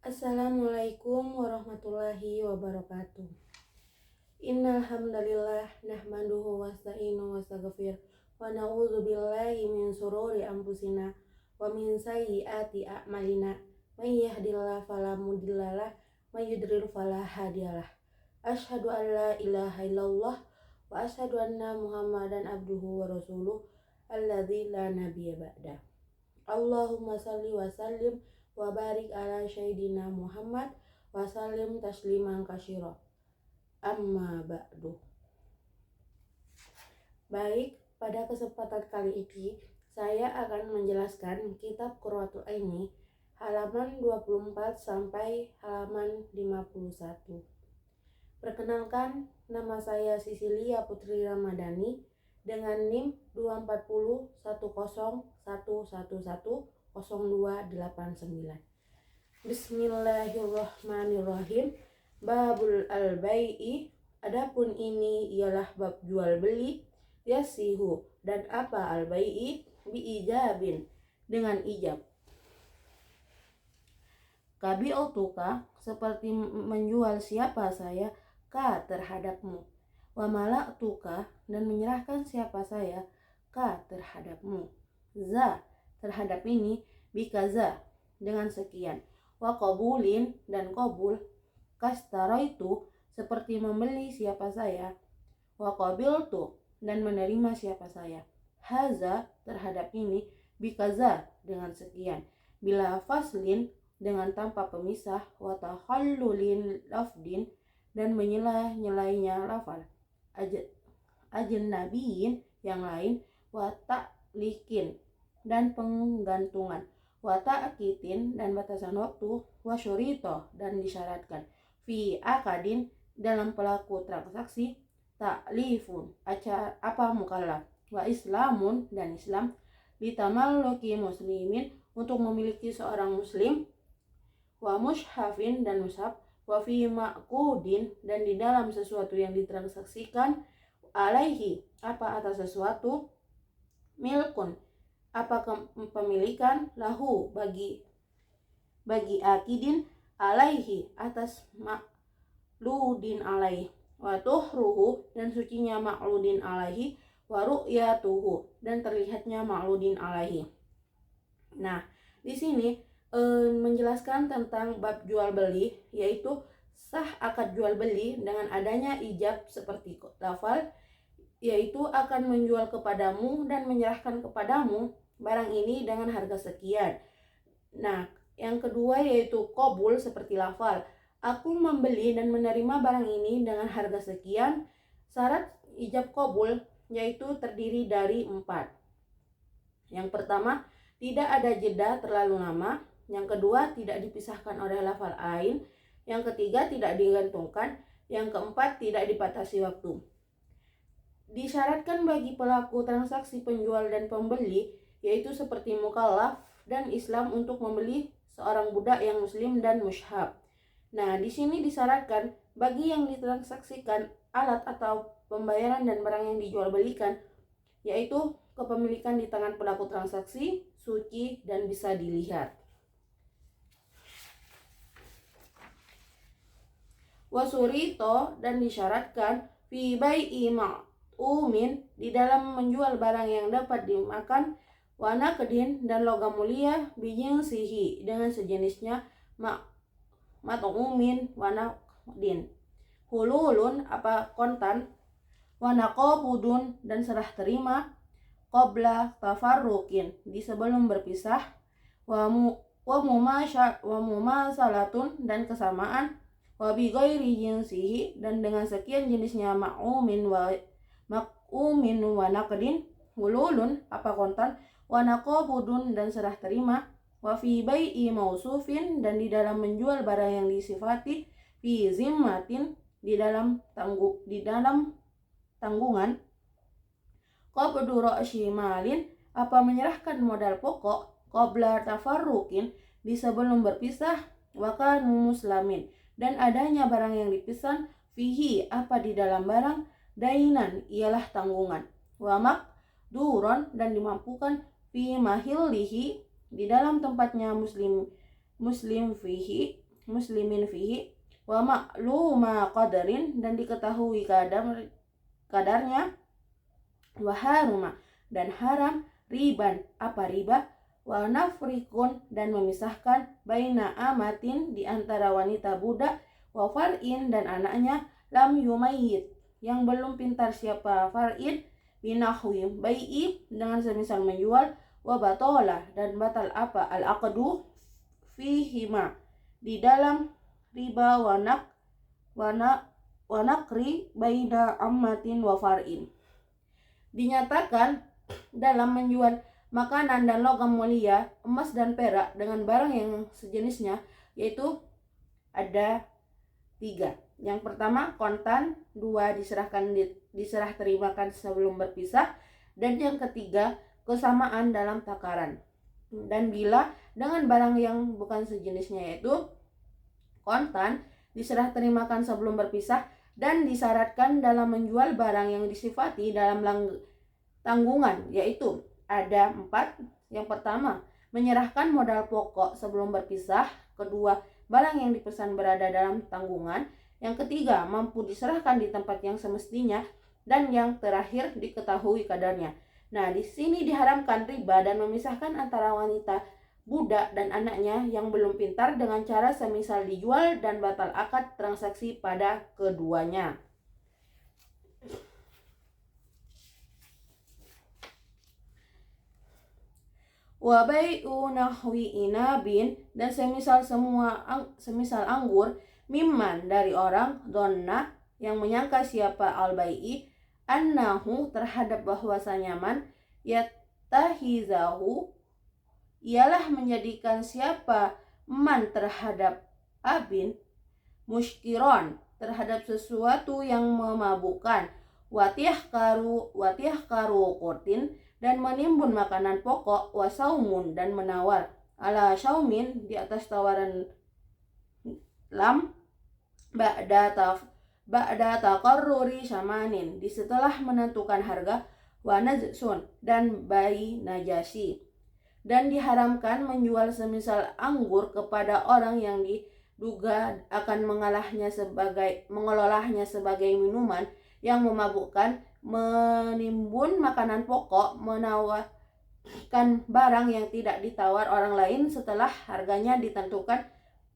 Assalamualaikum warahmatullahi wabarakatuh. Innal hamdalillah nahmaduhu wa nasta'inu wa nastaghfir wa na'udzu billahi min shururi anfusina wa min sayyiati a'malina. May yahdihillahu fala mudhillalah wa may yudlil fala hadiyalah. Asyhadu an la ilaha illallah wa asyhadu anna Muhammadan abduhu wa rasuluh alladzi la nabiyya ba'da. Allahumma shalli wa sallim wa barik ala sayyidina Muhammad wa sallim tasliman katsira. Amma ba'du. Baik, pada kesempatan kali ini saya akan menjelaskan kitab Qurratul Aini halaman 24 sampai halaman 51. Perkenalkan, nama saya Sisilia Putri Ramadhani dengan NIM 2401011100289. Bismillahirrahmanirrahim. Babul al-bai'i, adapun ini ialah bab jual beli. Yasihu, dan apa al-bai'i? Bi-ijabin, dengan ijab. Kabi'utuka, seperti menjual siapa saya, ka terhadapmu. Wa mala'tuka, dan menyerahkan siapa saya, ka terhadapmu. Za, terhadap ini, bikaza, dengan sekian. Wa qabulin, dan qabul, kastaraitu, seperti membeli siapa saya. Wa qabiltu, dan menerima siapa saya. Haza, terhadap ini, bikaza, dengan sekian. Bila faslin, dengan tanpa pemisah. Wa tahallulin lafdin, dan menyela-nyelainya lafal. Ajnabiyin, yang lain. Wa ta'likin, dan penggantungan. Wa ta'kitin, dan batasan waktu. Wa syurito, dan disyaratkan. Fi akadin, dalam pelaku transaksi. Ta'lifun, apa mukallaf. Wa islamun, dan Islam. Litamalluki muslimin, untuk memiliki seorang muslim. Wa mushafin, dan mushaf. Wa fi ma'qudin, dan di dalam sesuatu yang ditransaksikan. Alaihi, apa atas sesuatu. Milkun, apa kepemilikan. Lahu, bagi akidin. Alaihi, atas ma'ludin alaihi. Wa tuhruhu, dan sucinya ma'ludin alaihi. Wa ru'yatuhu, dan terlihatnya ma'ludin alaihi. Nah, di sini menjelaskan tentang bab jual beli, yaitu sah akad jual beli dengan adanya ijab seperti lafal, yaitu akan menjual kepadamu dan menyerahkan kepadamu barang ini dengan harga sekian. Nah, yang kedua yaitu qabul seperti lafal, aku membeli dan menerima barang ini dengan harga sekian. Syarat ijab qabul yaitu terdiri dari 4. Yang pertama, tidak ada jeda terlalu lama. Yang kedua, tidak dipisahkan oleh lafal ain. Yang ketiga, tidak digantungkan. Yang keempat, tidak dibatasi waktu. Disyaratkan bagi pelaku transaksi penjual dan pembeli, yaitu seperti mukallaf dan Islam, untuk membeli seorang budak yang muslim dan mushaf. Nah, di sini disyaratkan bagi yang ditransaksikan alat atau pembayaran dan barang yang dijual belikan, yaitu kepemilikan di tangan pelaku transaksi, suci dan bisa dilihat. Wasurito, dan disyaratkan fi bai'i ma'umin, di dalam menjual barang yang dapat dimakan. Wana kedin, dan logam mulia. Bijing sihi, dengan sejenisnya. Mat'umin wana din. Hululun, apa kontan. Wana qobudun, dan serah terima. Qobla tafarrukin, di sebelum berpisah. Wa mumasalatun, dan kesamaan. Wa bi ghairi jinsihi, dan dengan sekian jenisnya. Ma'umin wa naqdin. Hululun, apa kontan. Wa naqabudun, dan serah terima. Wa fi bai'i mausufin, dan di dalam menjual barang yang disifati. Fi zimmatin, di dalam tanggungan. Qabdu ra'si malin, apa menyerahkan modal pokok. Qabla tafarrukin, di sebelum berpisah. Wa kanu muslamin, dan adanya barang yang dipesan. Fihi, apa di dalam barang. Dainan, ialah tanggungan. Wa makduron, dan dimampukan. Fi mahillihi, di dalam tempatnya muslim fihi. muslimin fihi wa ma'luma qadarin, dan diketahui kadarnya, wa haruma, dan haram, riban, apa riba, wa nafrikun, dan memisahkan, baina amatin, di antara wanita budak, wa far'in, dan anaknya, lam yumayyid, yang belum pintar siapa far'id, binahwi bai'i, dengan semisal menjual, wa batola, dan batal apa al-aqdu fihima, di dalam riba, wa nakri baina ammatin wa far'in. Dinyatakan dalam menjual makanan dan logam mulia, emas dan perak, dengan barang yang sejenisnya, yaitu ada 3. Yang pertama kontan, 2 diserah terimakan sebelum berpisah, dan yang ketiga kesamaan dalam takaran. Dan bila dengan barang yang bukan sejenisnya, yaitu kontan, diserah terimakan sebelum berpisah, dan disyaratkan dalam menjual barang yang disifati dalam tanggungan, yaitu ada 4. Yang pertama, menyerahkan modal pokok sebelum berpisah. Kedua, barang yang dipesan berada dalam tanggungan. Yang ketiga, mampu diserahkan di tempat yang semestinya. Dan yang terakhir, diketahui kadarnya. Nah, di sini diharamkan riba dan memisahkan antara wanita budak dan anaknya yang belum pintar dengan cara semisal dijual dan batal akad transaksi pada keduanya. Wa bai'u nahwi inabin, dan semisal anggur, mimman, dari orang, donna, yang menyangka siapa al-bai'i, annahu, terhadap bahwasanya man, yattahizahu, ialah menjadikan siapa man terhadap abin, muskiron, terhadap sesuatu yang memabukkan, watihkaru kotin, dan menimbun makanan pokok, wasaumun, dan menawar, ala syaumin, di atas tawaran lam, ba'da taqarruri syamanin, di setelah menentukan harga, wa najsun, dan bayi najasi. Dan diharamkan menjual semisal anggur kepada orang yang diduga akan mengelolahnya sebagai minuman yang memabukkan, menimbun makanan pokok, menawarkan barang yang tidak ditawar orang lain setelah harganya ditentukan,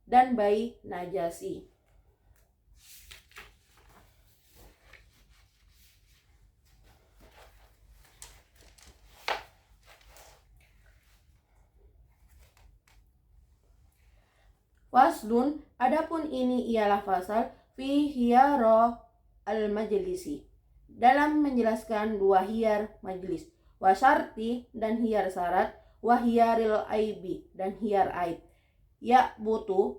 dan bayi najasi. Faslun, adapun ini ialah fasal fi hiyara al-majlisi, dalam menjelaskan 2 hiyar majlis, wa syarti, dan hiyar syarat, wa hiyaril aibi, dan hiyar aib, ya butuh,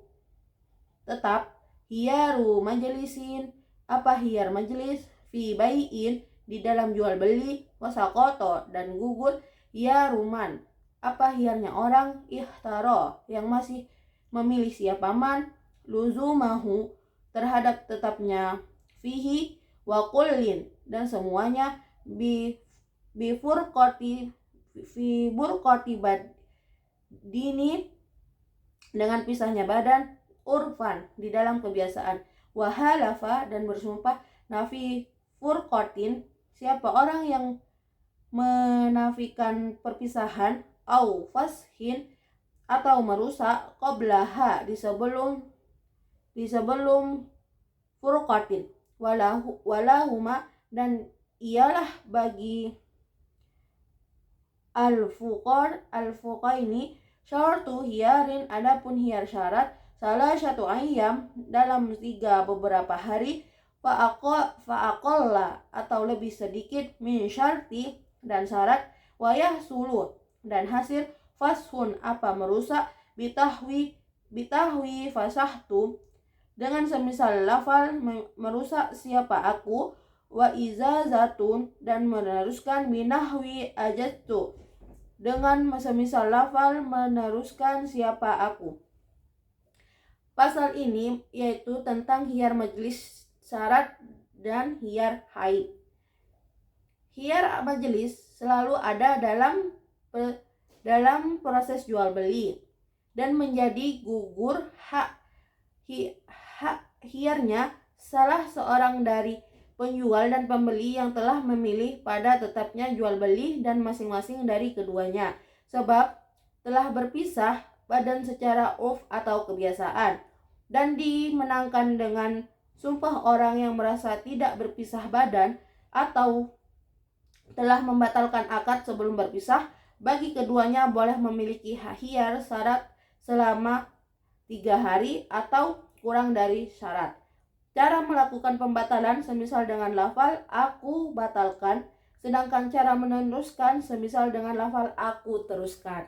tetap, hiyaru majlisin, apa hiyar majlis, fi bai'in, di dalam jual beli, wasakoto, dan gugur, hiyaruman, apa hiyarnya orang, ikhtaro, yang masih memilih siapa man, luzumahu, terhadap tetapnya, fihi, wa kullin, dan semuanya, bi furqati badini, dengan pisahnya badan, urfan, di dalam kebiasaan, wa halafa, dan bersumpah, nafi furqatin, siapa orang yang menafikan perpisahan, au fashin, atau merusak, qablaha, di sebelum furqatin, walahuma, dan ialah bagi al-fuqaini, syartu hiyarin, adapun hiyar syarat, salah satu ayyam, dalam 3 beberapa hari, fa'aqalla, atau lebih sedikit, min syarti, dan syarat, wayah suluh, dan hasil, fashun, apa merusak, bitahwi fasahtu, dengan semisal lafal merusak siapa aku, wa izazatun, dan meneruskan, binahwi ajattu, dengan semisal lafal meneruskan siapa aku. Pasal ini yaitu tentang hiyar majlis syarat dan hiyar haid. Hiyar majlis selalu ada dalam proses jual beli dan menjadi gugur hak hiyarnya salah seorang dari penjual dan pembeli yang telah memilih pada tetapnya jual beli dan masing-masing dari keduanya, sebab telah berpisah badan secara urf atau kebiasaan, dan dimenangkan dengan sumpah orang yang merasa tidak berpisah badan atau telah membatalkan akad sebelum berpisah. Bagi keduanya boleh memiliki hak hiyar syarat selama 3 hari atau kurang dari syarat. Cara melakukan pembatalan semisal dengan lafal aku batalkan, sedangkan cara meneruskan semisal dengan lafal aku teruskan.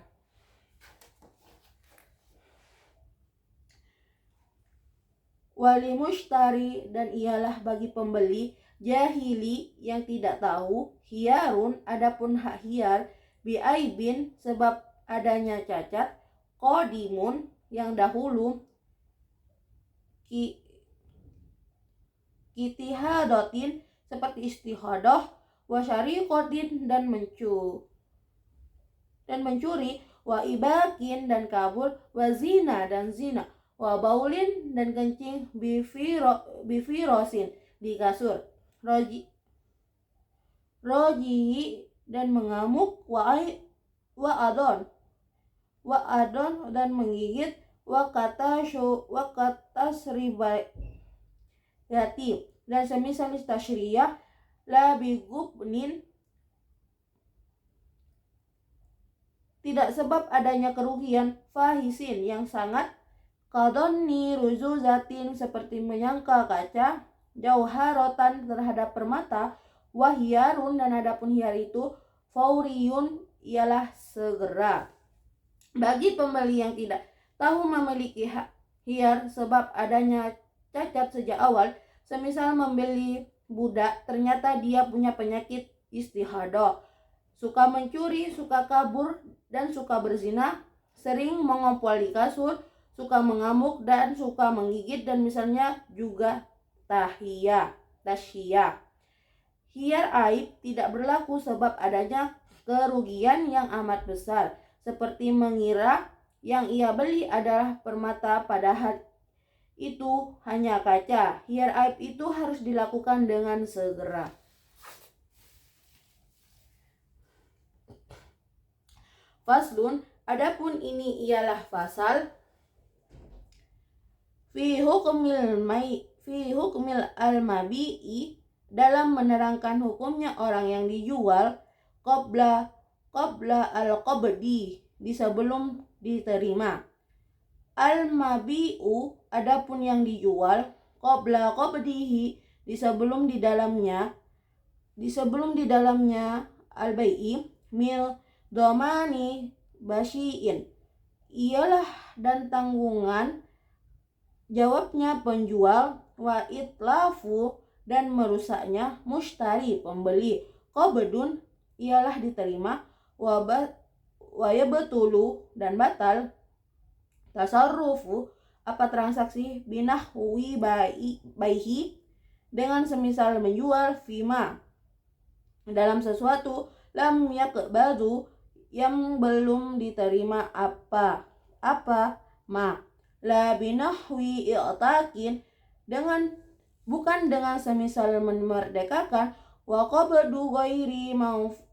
Wali mushtari, dan ialah bagi pembeli jahili yang tidak tahu, hiyarun adapun hak hiyar, biaibin sebab adanya cacat, qadimun yang dahulu, kitihadatin seperti istihadah, wasyariqatin dan mencuri, wa ibakin dan kabur, wa zina dan zina, wa baulin dan kencing, bifirosin di kasur, rojihi dan mengamuk, wa adon dan menggigit, wa katas ribayati dan semisal tasyriyah, la bigubnin tidak sebab adanya kerugian, fahisin yang sangat, kadonni ruzuzatin seperti menyangka kaca, jauharotan terhadap permata, wahyarun dan adapun hiyar itu, fauriyun ialah segera. Bagi pembeli yang tidak tahu memiliki hak hiyar sebab adanya cacat sejak awal, semisal membeli budak ternyata dia punya penyakit istihadah, suka mencuri, suka kabur, dan suka berzina, sering mengompol di kasur, suka mengamuk, dan suka menggigit, dan misalnya juga tasyiyah. Hiyar aib tidak berlaku sebab adanya kerugian yang amat besar, seperti mengira yang ia beli adalah permata padahal itu hanya kaca. Hiyar aib itu harus dilakukan dengan segera. Faslun, adapun ini ialah fasal fi hukmil al-mabi'i dalam menerangkan hukumnya orang yang dijual qabla al-qabdi di sebelum diterima. Al-mabi'u adapun yang dijual qabla qabdihi di sebelum di dalamnya al-bai'i mil domani basyiin ialah dan tanggungan jawabnya penjual, wa itlafu dan merusaknya mushtari pembeli, qabdun ialah diterima, wa yabtulu dan batal, tasarrufu apa transaksi, binahwi baihi dengan semisal menjual, fima dalam sesuatu, lam yakbadu yang belum diterima, apa ma la binahwi i'takin bukan dengan semisal memerdekakan, wa qabdu ghairi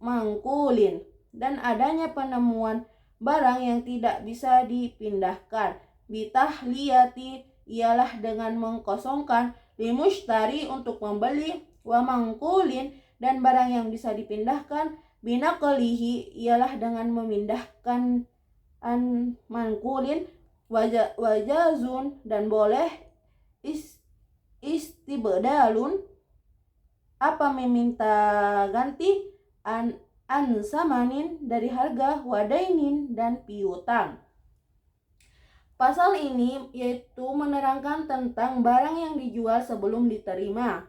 mangkulin dan adanya penemuan barang yang tidak bisa dipindahkan, bitahliyati ialah dengan mengkosongkan, limushtari untuk membeli, wa mangkulin dan barang yang bisa dipindahkan, binaqlihi ialah dengan memindahkan, an mankulin, wajazun dan boleh, istibdalun apa meminta ganti, an samanin dari harga, wadainin dan piutang. Pasal ini yaitu menerangkan tentang barang yang dijual sebelum diterima.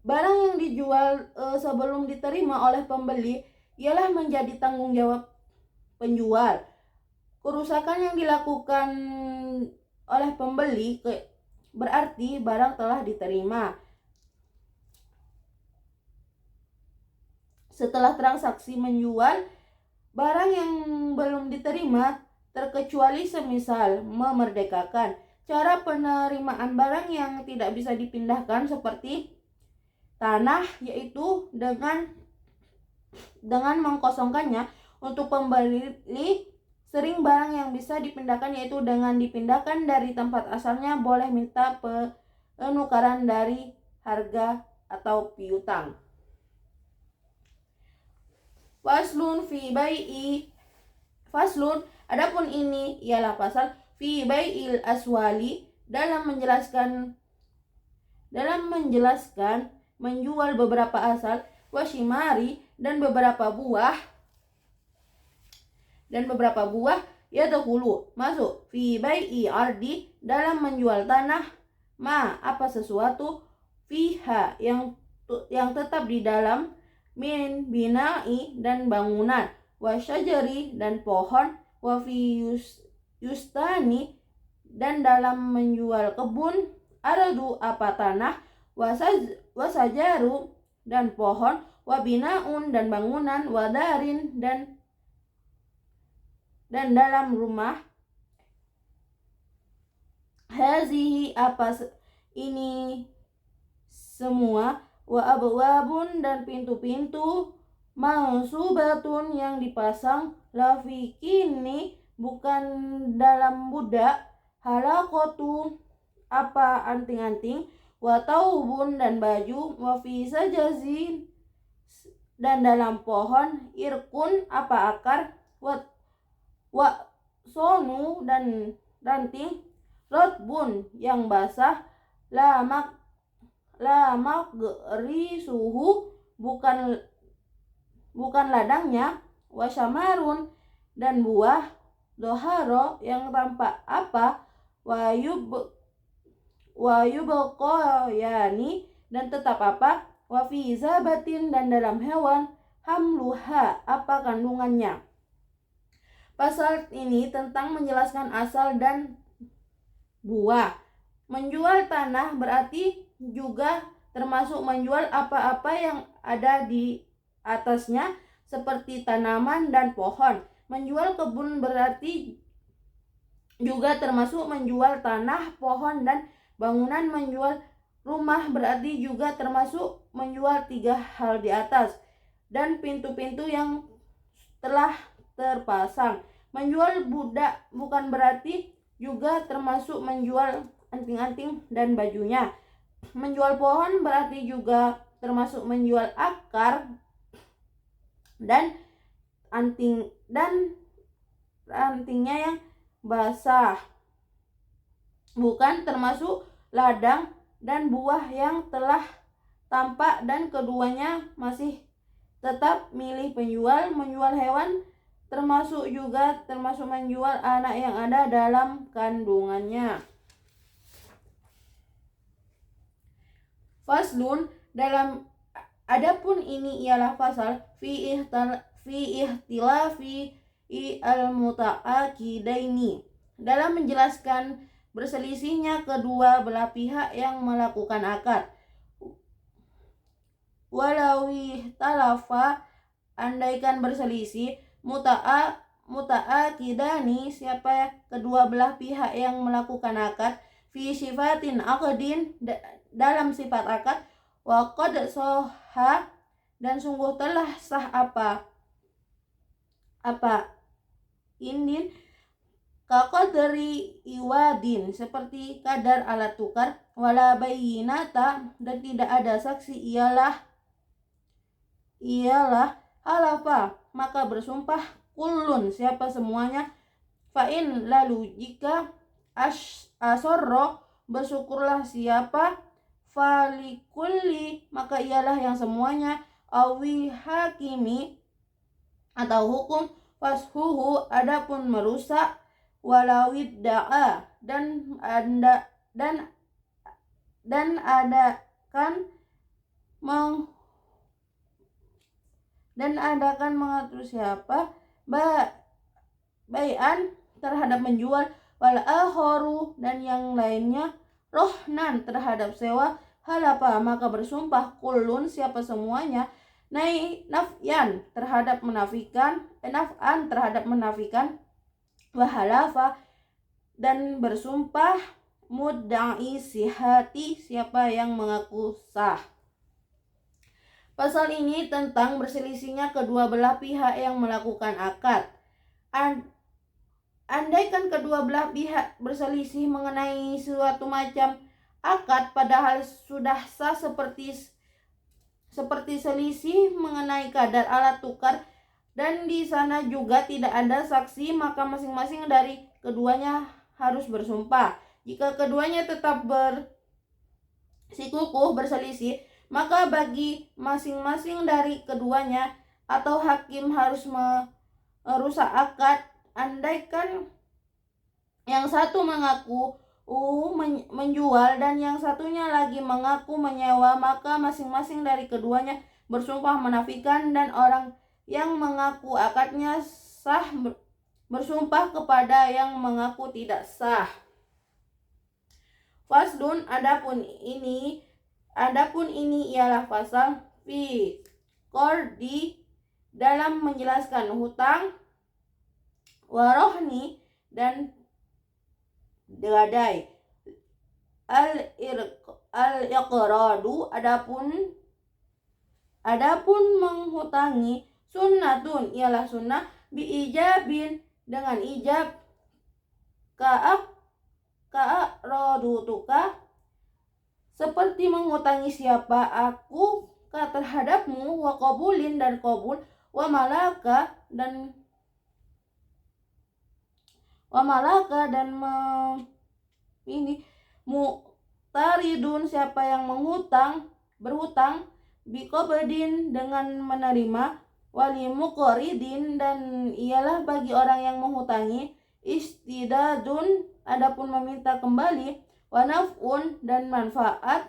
Barang yang dijual sebelum diterima oleh pembeli ialah menjadi tanggung jawab penjual. Kerusakan yang dilakukan oleh pembeli berarti barang telah diterima. Setelah transaksi menjual, barang yang belum diterima terkecuali semisal memerdekakan. Cara penerimaan barang yang tidak bisa dipindahkan seperti tanah, yaitu dengan mengkosongkannya untuk pembeli. Sering barang yang bisa dipindahkan yaitu dengan dipindahkan dari tempat asalnya, boleh minta penukaran dari harga atau piutang. Faslun, adapun ini ialah pasal fi bai'il aswali, dalam menjelaskan menjual beberapa asal, wasimari, dan beberapa buah yadkhulu, masuk, fi bai'i ardi, dalam menjual tanah, ma, apa sesuatu, fiha, yang tetap di dalam, min, bina'i, dan bangunan, wa syajari, dan pohon, wa fi yustani, dan dalam menjual kebun, aradu, apa tanah, wa sajaru, dan pohon, wa binaun, dan bangunan, wa darin, dan dalam rumah, hazihi, apa ini semua, wa abwabun, dan pintu-pintu, mansubatun, yang dipasang, lafikini, bukan dalam budak, halakotu, apa anting-anting, wa taubun, dan baju, wa fi sajazin, dan dalam pohon, irkun, apa akar, wa sonu, dan ranting, rotbun, yang basah, la magrisuhu, bukan ladangnya, wa syamarun, dan buah, doharo, yang tampak apa, wa yubqayani, dan tetap apa, wa fi zabatin, dan dalam hewan, hamluha, apa kandungannya. Pasal ini tentang menjelaskan asal dan buah. Menjual tanah berarti juga termasuk menjual apa-apa yang ada di atasnya, seperti tanaman dan pohon. Menjual kebun berarti juga termasuk menjual tanah, pohon, dan bangunan. Menjual rumah berarti juga termasuk menjual 3 hal di atas dan pintu-pintu yang telah terpasang. Menjual budak bukan berarti juga termasuk menjual anting-anting dan bajunya. Menjual pohon berarti juga termasuk menjual akar dan rantingnya yang basah, bukan termasuk ladang dan buah yang telah tampak dan keduanya masih tetap milik penjual. Menjual hewan termasuk menjual anak yang ada dalam kandungannya. Faslun, adapun ini ialah pasal fi ihtilafi al-muta'aqidaini, dalam menjelaskan berselisihnya kedua belah pihak yang melakukan akad. Walawi talafa, andaikan berselisih, muta'aqidani, siapa kedua belah pihak yang melakukan akad, fi sifatin aqdin, dalam sifat akad, wa qad soha, dan sungguh telah sah apa indin, kaqadri iwadin, seperti kadar alat tukar, wala bayyinata, dan tidak ada saksi, ialah halafa, maka bersumpah, kullun, siapa semuanya, fa'in, lalu jika asorro, bersyukurlah siapa, falikulli, maka ialah yang semuanya, awi hakimi, atau hukum, fashuhu, adapun merusak, walawid da'a, dan adakan mengatur siapa, bai'an, terhadap menjual, wal akharu, dan yang lainnya, rohnan, terhadap sewa, halafa, maka bersumpah, kullun, siapa semuanya, naf'an, terhadap menafikan, Wahalafa dan bersumpah mudda'i sihati siapa yang mengaku sah. Pasal ini tentang berselisihnya kedua belah pihak yang melakukan akad. Andaikan kedua belah pihak berselisih mengenai suatu macam akad padahal sudah sah seperti selisih mengenai kadar alat tukar dan di sana juga tidak ada saksi, maka masing-masing dari keduanya harus bersumpah. Jika keduanya tetap bersikukuh berselisih, maka bagi masing-masing dari keduanya atau hakim harus merusak akad. Andaikan yang satu mengaku menjual dan yang satunya lagi mengaku menyewa, maka masing-masing dari keduanya bersumpah menafikan dan orang yang mengaku akadnya sah bersumpah kepada yang mengaku tidak sah. Faslun, adapun ini ialah pasal fi qardi dalam menjelaskan hutang, warohni dan gadai. Al-iqradu adapun menghutangi, sunnatun ialah sunnah, biijabin dengan ijab, ka'rodutuka seperti menghutangi siapa aku terhadapmu, wa qabulin dan qabul, wa malaka dan muqtaridun siapa yang berhutang, biqabdin dengan menerima, wali muqridin dan ialah bagi orang yang menghutangi, istidadun adapun meminta kembali, wa naf'un dan manfaat,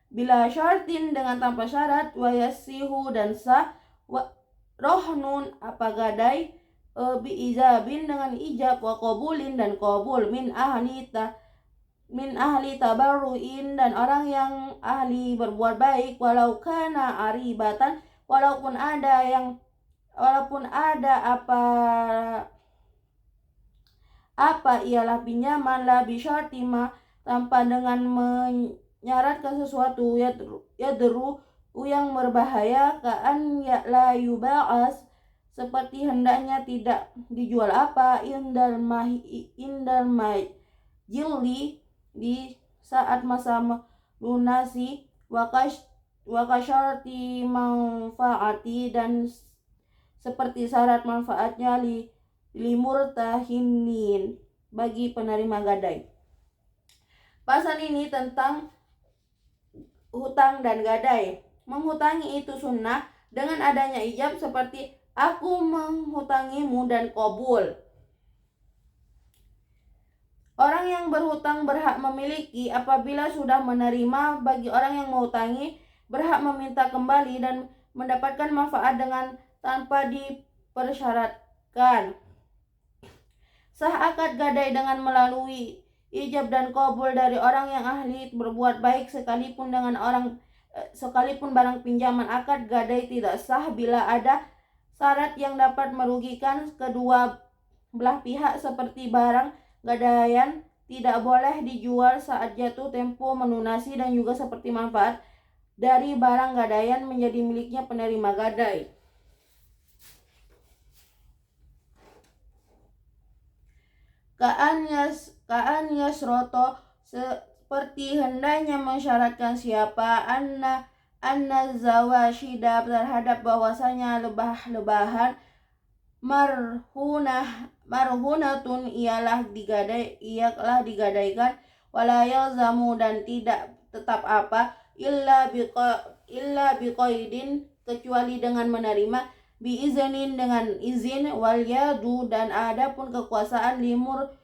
bila syartin dengan tanpa syarat, wa yasihu dan sah, wa rohnun apa gadai, biizabin dengan ijab, wa qabulin dan qabul, min ahli tabarruin dan orang yang ahli berbuat baik, walau kana aribatan walaupun ada apa ialah pinjaman, la bisyartima tanpa dengan menyaratkan sesuatu, yadru yang berbahaya, kaan la yuba'as seperti hendaknya tidak dijual apa, indal jilli di saat masa lunasi, wakasyarti manfaati dan seperti syarat manfaatnya limurtahinin bagi penerima gadai. Pasal ini tentang hutang dan gadai. Menghutangi itu sunnah dengan adanya ijab seperti aku menghutangimu dan qabul. Orang yang berhutang berhak memiliki apabila sudah menerima, bagi orang yang menghutangi berhak meminta kembali dan mendapatkan manfaat dengan tanpa dipersyaratkan. Sah akad gadai dengan melalui ijab dan qabul dari orang yang ahli berbuat baik sekalipun barang pinjaman. Akad gadai tidak sah bila ada syarat yang dapat merugikan kedua belah pihak seperti barang gadaian tidak boleh dijual saat jatuh tempo melunasi dan juga seperti manfaat dari barang gadaian menjadi miliknya penerima gadai. Kaan yasroto seperti hendaknya mensyaratkan siapa anna zawashida terhadap bahwasanya lebah-lebahan marhunatun ialah digadaikan, wala yalzamu dan tidak tetap apa, illa biqaidin kecuali dengan menerima, biiznin dengan izin, wal yadu dan adapun kekuasaan limur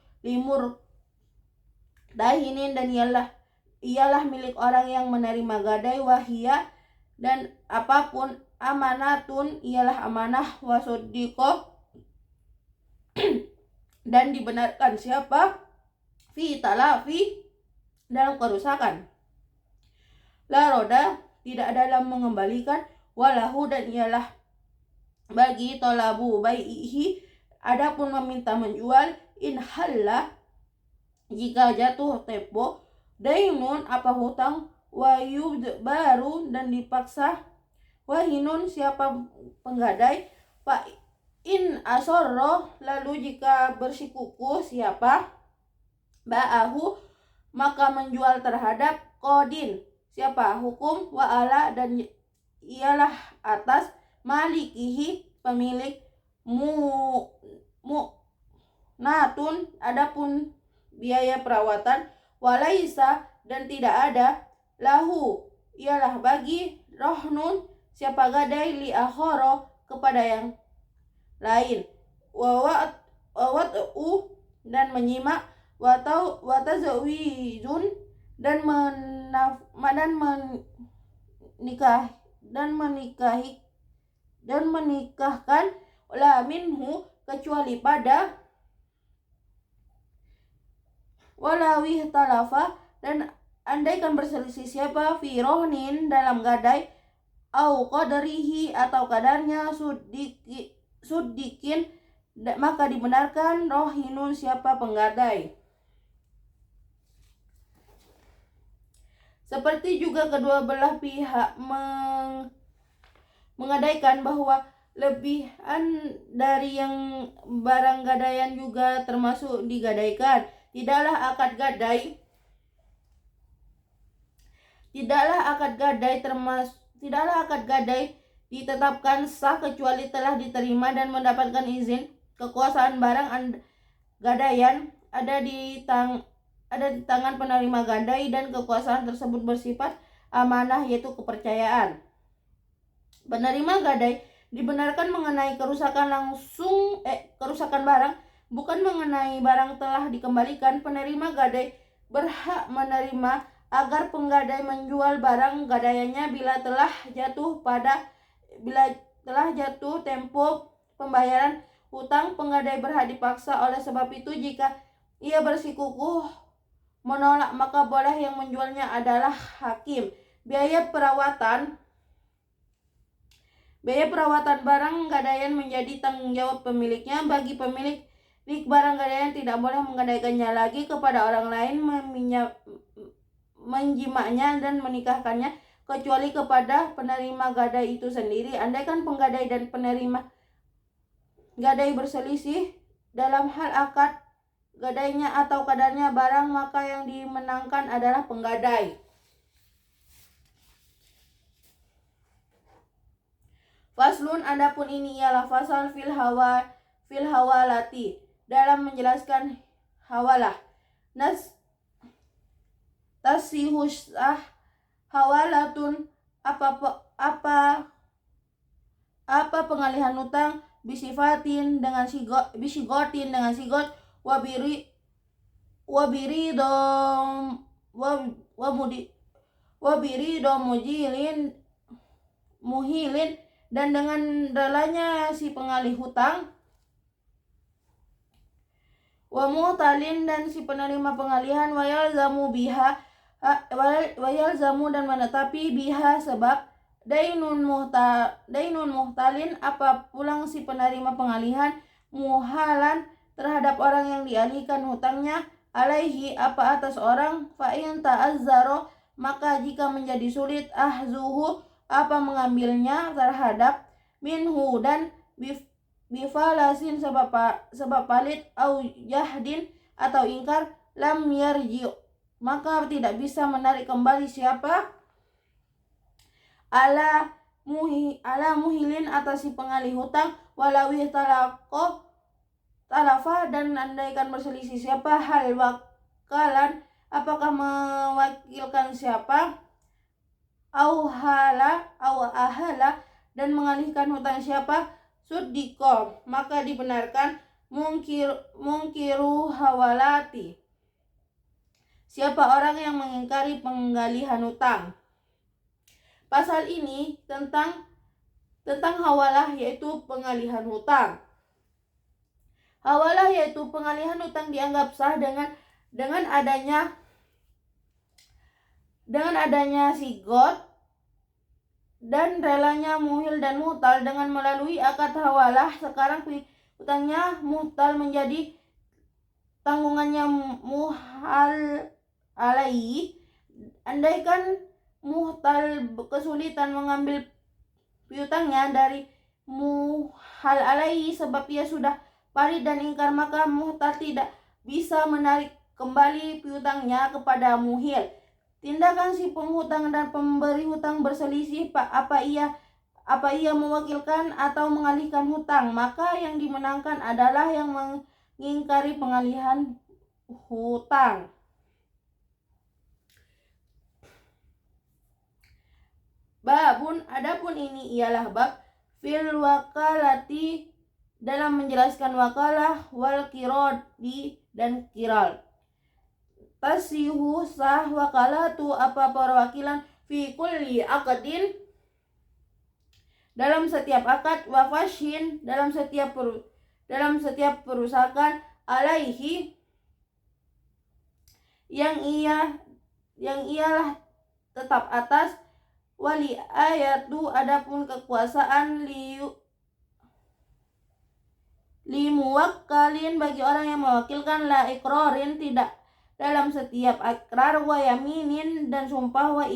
dahinin dan ialah milik orang yang menerima gadai, wahia dan apapun, amanatun ialah amanah, wasodikoh dan dibenarkan siapa, fi talafi dalam kerusakan, la roda tidak dalam mengembalikan, walahu dan ialah bagi tolabu bai'ihi Adapun meminta menjual, in halla jika jatuh tempo, dainun apa hutang, wayub baru dan dipaksa, wahinun siapa penggadai, fa in asorro lalu jika bersikukuh siapa, ba'ahu maka menjual terhadap, kodin siapa hukum, wa'ala dan ialah atas, malikihi pemilik, natun adapun biaya perawatan, walaisa dan tidak ada, lahu ialah bagi, rohnun siapa gadai, li akhoro kepada yang lain, wawat'u dan menyimak, watazawijun dan menikahkan, la minhu kecuali pada, walawih talafa dan andaikan berselisih siapa, fi rohnin dalam gadai, au qadarihi atau kadarnya, suddikin maka dibenarkan, rohinun siapa penggadai. Seperti juga kedua belah pihak menggadaikan bahwa lebihan dari yang barang gadaian juga termasuk digadaikan. Tidaklah akad gadai ditetapkan sah kecuali telah diterima dan mendapatkan izin. Kekuasaan barang gadaian ada di tangan penerima gadai dan kekuasaan tersebut bersifat amanah yaitu kepercayaan. Penerima gadai dibenarkan mengenai kerusakan barang, bukan mengenai barang telah dikembalikan. Penerima gadai berhak menerima agar penggadai menjual barang gadaiannya bila telah jatuh tempo pembayaran hutang. Penggadai berhak dipaksa oleh sebab itu. Jika ia bersikukuh menolak maka boleh yang menjualnya adalah hakim. Biaya perawatan barang gadaian menjadi tanggung jawab pemiliknya. Bagi pemilik barang gadaian tidak boleh menggadaikannya lagi kepada orang lain, menjimaknya dan menikahkannya kecuali kepada penerima gadai itu sendiri. Andaikan penggadai dan penerima gadai berselisih dalam hal akad gadainya atau kadarnya barang, maka yang dimenangkan adalah penggadai. Faslun adapun ini ialah fasal fil hawalati dalam menjelaskan hawalah. Tasihusah hawalatun apa pengalihan utang, bisifatin dengan sigot, wabiri muhilin dan dengan relanya si pengalih hutang, wa mu'talin dan si penerima pengalihan, wayalzamu dan menetapi, biha sebab, dainun muhtalin apa pulang si penerima pengalihan, muhalan terhadap orang yang dialihkan hutangnya, alaihi apa atas orang, fa'in ta'azzaro maka jika menjadi sulit, ahzuhu apa mengambilnya terhadap, minhu dan bifalasin sebab palit, au jahdin atau ingkar, lam yarji maka tidak bisa menarik kembali siapa, ala muhilin atas si pengalih hutang, walawih talafa dan andaikan berselisih siapa, hal wakalan apakah mewakilkan siapa, au ahala dan mengalihkan hutang siapa, suddiko maka dibenarkan, mungkiru hawalati siapa orang yang mengingkari penggalihan hutang. Pasal ini tentang hawalah yaitu pengalihan hutang. Hawalah yaitu pengalihan hutang dianggap sah dengan adanya sigot dan relanya muhil dan muhtal dengan melalui akad hawalah. Sekarang hutangnya muhtal menjadi tanggungannya muhal alaihi. Andaikan muhtal kesulitan mengambil piutangnya dari muhal alaihi sebab ia sudah parit dan ingkar, maka muhtal tidak bisa menarik kembali piutangnya kepada muhil. Tindakan si penghutang dan pemberi hutang berselisih apa ia mewakilkan atau mengalihkan hutang, maka yang dimenangkan adalah yang mengingkari pengalihan hutang. Babun, adapun ini ialah bab fil wakalati, dalam menjelaskan wakalah, wal kirodi dan kiral. Tasihu sah wakalatu apa perwakilan fi kulli akadin, dalam setiap akad, wa fashin, dalam setiap perusakan, alaihi, yang ialah tetap atas, wali ayatu, adapun kekuasaan, li muwakkalin, bagi orang yang mewakilkan, la iqrarin, tidak dalam setiap ikrar, wa yaminin, dan sumpah, wa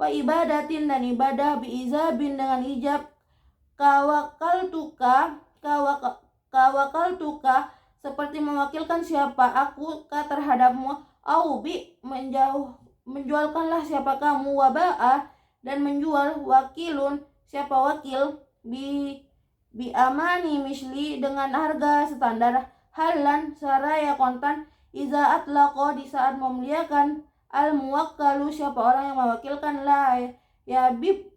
ibadatin, dan ibadah, bi izabin, dengan ijab, kawakal tuka, seperti mewakilkan siapa aku terhadapmu, au bi, menjualkanlah siapa kamu, waba'a, dan menjual, wakilun, siapa wakil, bi amani misli, dengan harga standar, halan, saraya kontan, iza atlaqo, di saat memuliakan, al muwakkalu, siapa orang yang mewakilkan, la yabi'u,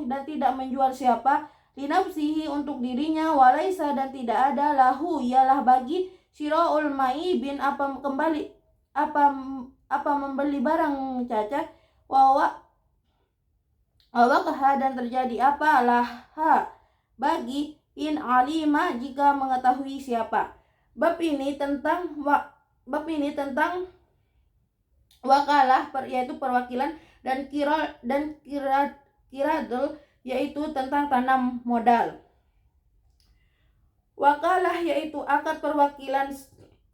dan tidak menjual siapa, linafsihi, untuk dirinya, walaisa, dan tidak ada, lahu, ialah bagi, syira'ul ma'ibin, apa membeli barang cacat, wawakah, dan terjadi apa, laha, bagi, in alima, jika mengetahui siapa. Bab ini tentang wakalah, yaitu perwakilan, dan kiradul, yaitu tentang tanam modal. Wakalah yaitu akad perwakilan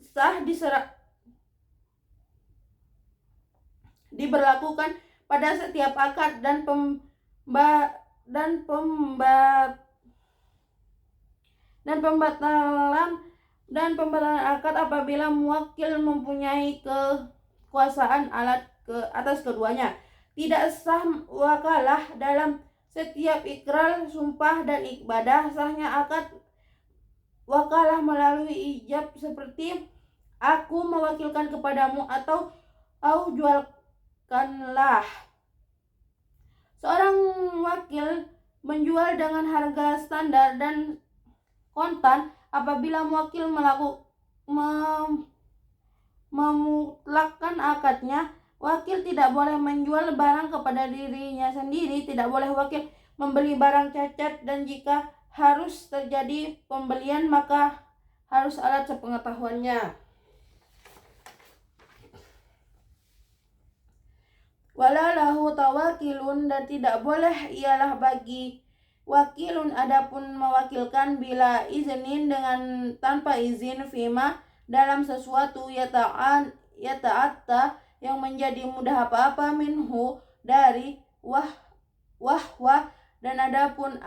sah diberlakukan pada setiap akad dan pembatalan akad apabila muwakil mempunyai kekuasaan atas keduanya. Tidak sah wakalah dalam setiap ikrar, sumpah, dan ibadah. Sahnya akad wakalah melalui ijab, seperti aku mewakilkan kepadamu, atau jualkanlah. Seorang wakil menjual dengan harga standar dan kontan. Apabila muwakil memutlakkan akadnya, wakil tidak boleh menjual barang kepada dirinya sendiri, tidak boleh wakil membeli barang cacat, dan jika harus terjadi pembelian maka harus alat sepengetahuannya. Walalahu tawakilun, dan tidak boleh ialah bagi wakilun adapun mewakilkan, bila iznin, dengan tanpa izin, fima, dalam sesuatu, yata'atta, yang menjadi mudah apa-apa, minhu, dari, wahwa, dan adapun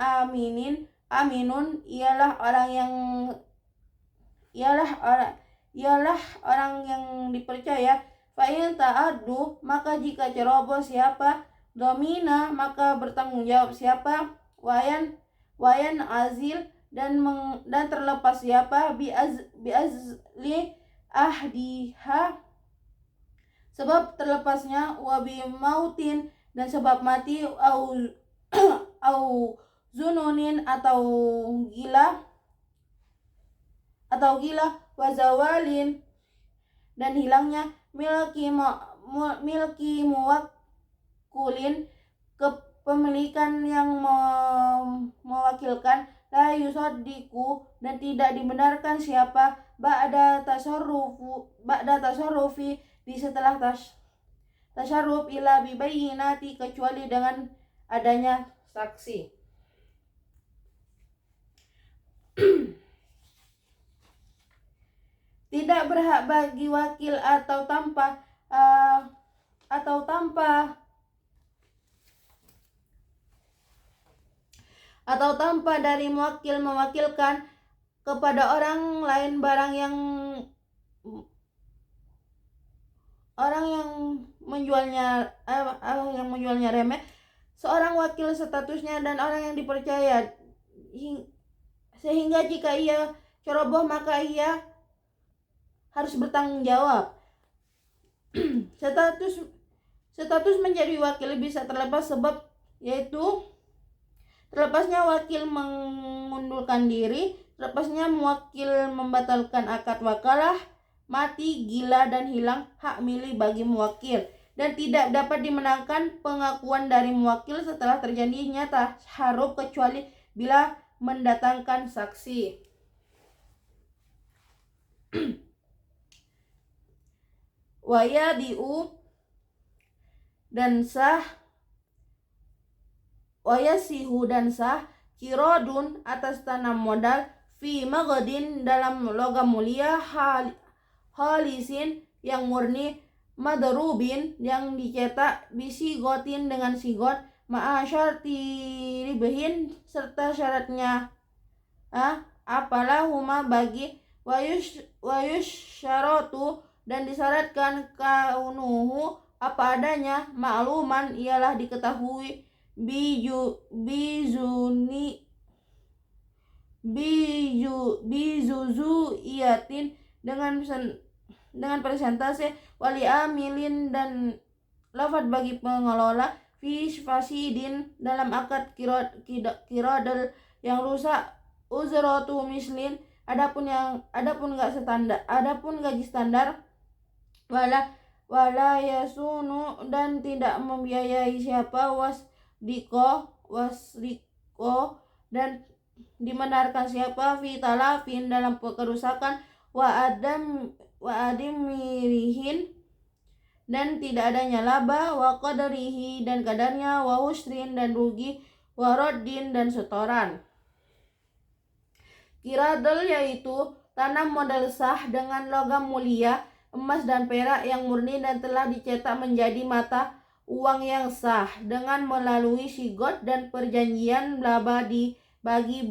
aminun, ialah orang yang dipercaya. Fa'in ta'addu, maka jika ceroboh siapa, domina, maka bertanggung jawab siapa, wayan azil, dan terlepas siapa, biazli ahdiha, sebab terlepasnya, wabi mautin, dan sebab mati, au zununin, atau gila, wazawalin, dan hilangnya milki muwakkulin, kepemilikan yang mewakilkan, la yusaddiqu, dan tidak dibenarkan siapa, ba'da tasarrufi, di setelah tasarruf, ila bibayyinati, kecuali dengan adanya saksi. Tidak berhak bagi wakil atau tanpa dari muwakil mewakilkan kepada orang lain barang yang menjualnya remeh. Seorang wakil statusnya dan orang yang dipercaya, sehingga jika ia ceroboh maka ia harus bertanggung jawab. Status menjadi wakil bisa terlepas sebab, yaitu terlepasnya wakil mengundurkan diri, terlepasnya muwakil membatalkan akad wakalah, mati, gila, dan hilang hak milih bagi muwakil, dan tidak dapat dimenangkan pengakuan dari muwakil setelah terjadinya taharuf kecuali bila mendatangkan saksi. Wayadiu dan sah, wayasihu dan sah, kirodun atas tanam modal, fi magodin dalam logam mulia, halisin yang murni, madrubin yang dicetak, bisigotin dengan sigot, ma'asyarti ribehin serta syaratnya apalah huma bagi, wayush syaratu dan disyaratkan kaunuhu apa adanya, ma'luman ialah diketahui, bizuzu iatin dengan persentase, wali amilin dan lafad bagi pengelola, fi fasidin dalam akad kirodel yang rusak, uzratu mislin adapun gaji standar, wala yasunu dan tidak membiayai siapa, wasriko dan dibenarkan siapa, fi talafin dalam kerusakan, wa adim mirihin dan tidak adanya laba, wa qadarihi dan kadarnya, wa husrin dan rugi, wa raddin dan setoran. Kiradul yaitu tanam modal sah dengan logam mulia, emas dan perak yang murni dan telah dicetak menjadi mata uang yang sah dengan melalui sigot dan perjanjian laba dibagi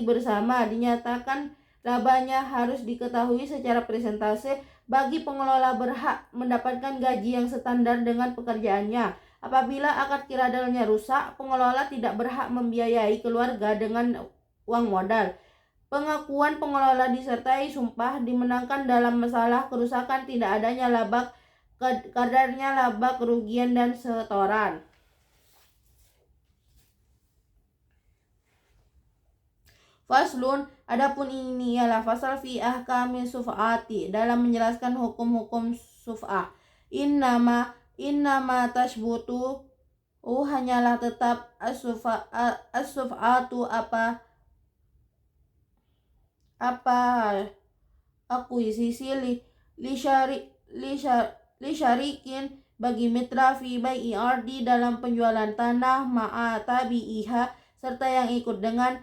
bersama. Dinyatakan labanya harus diketahui secara persentase bagi pengelola berhak mendapatkan gaji yang standar dengan pekerjaannya. Apabila akad kiradalnya rusak, pengelola tidak berhak membiayai keluarga dengan uang modal. Pengakuan pengelola disertai sumpah dimenangkan dalam masalah kerusakan, tidak adanya laba, kadarnya laba, kerugian, dan setoran. Faslun, adapun ini ialah fasal fi ahkami suf'ati dalam menjelaskan hukum-hukum suf'ah. Innama tasbutu hanyalah tetap as-suf'atu akuisisi li syarikin bagi mitra fi bai'i ardi dalam penjualan tanah, ma'a tabi'iha serta yang ikut dengan,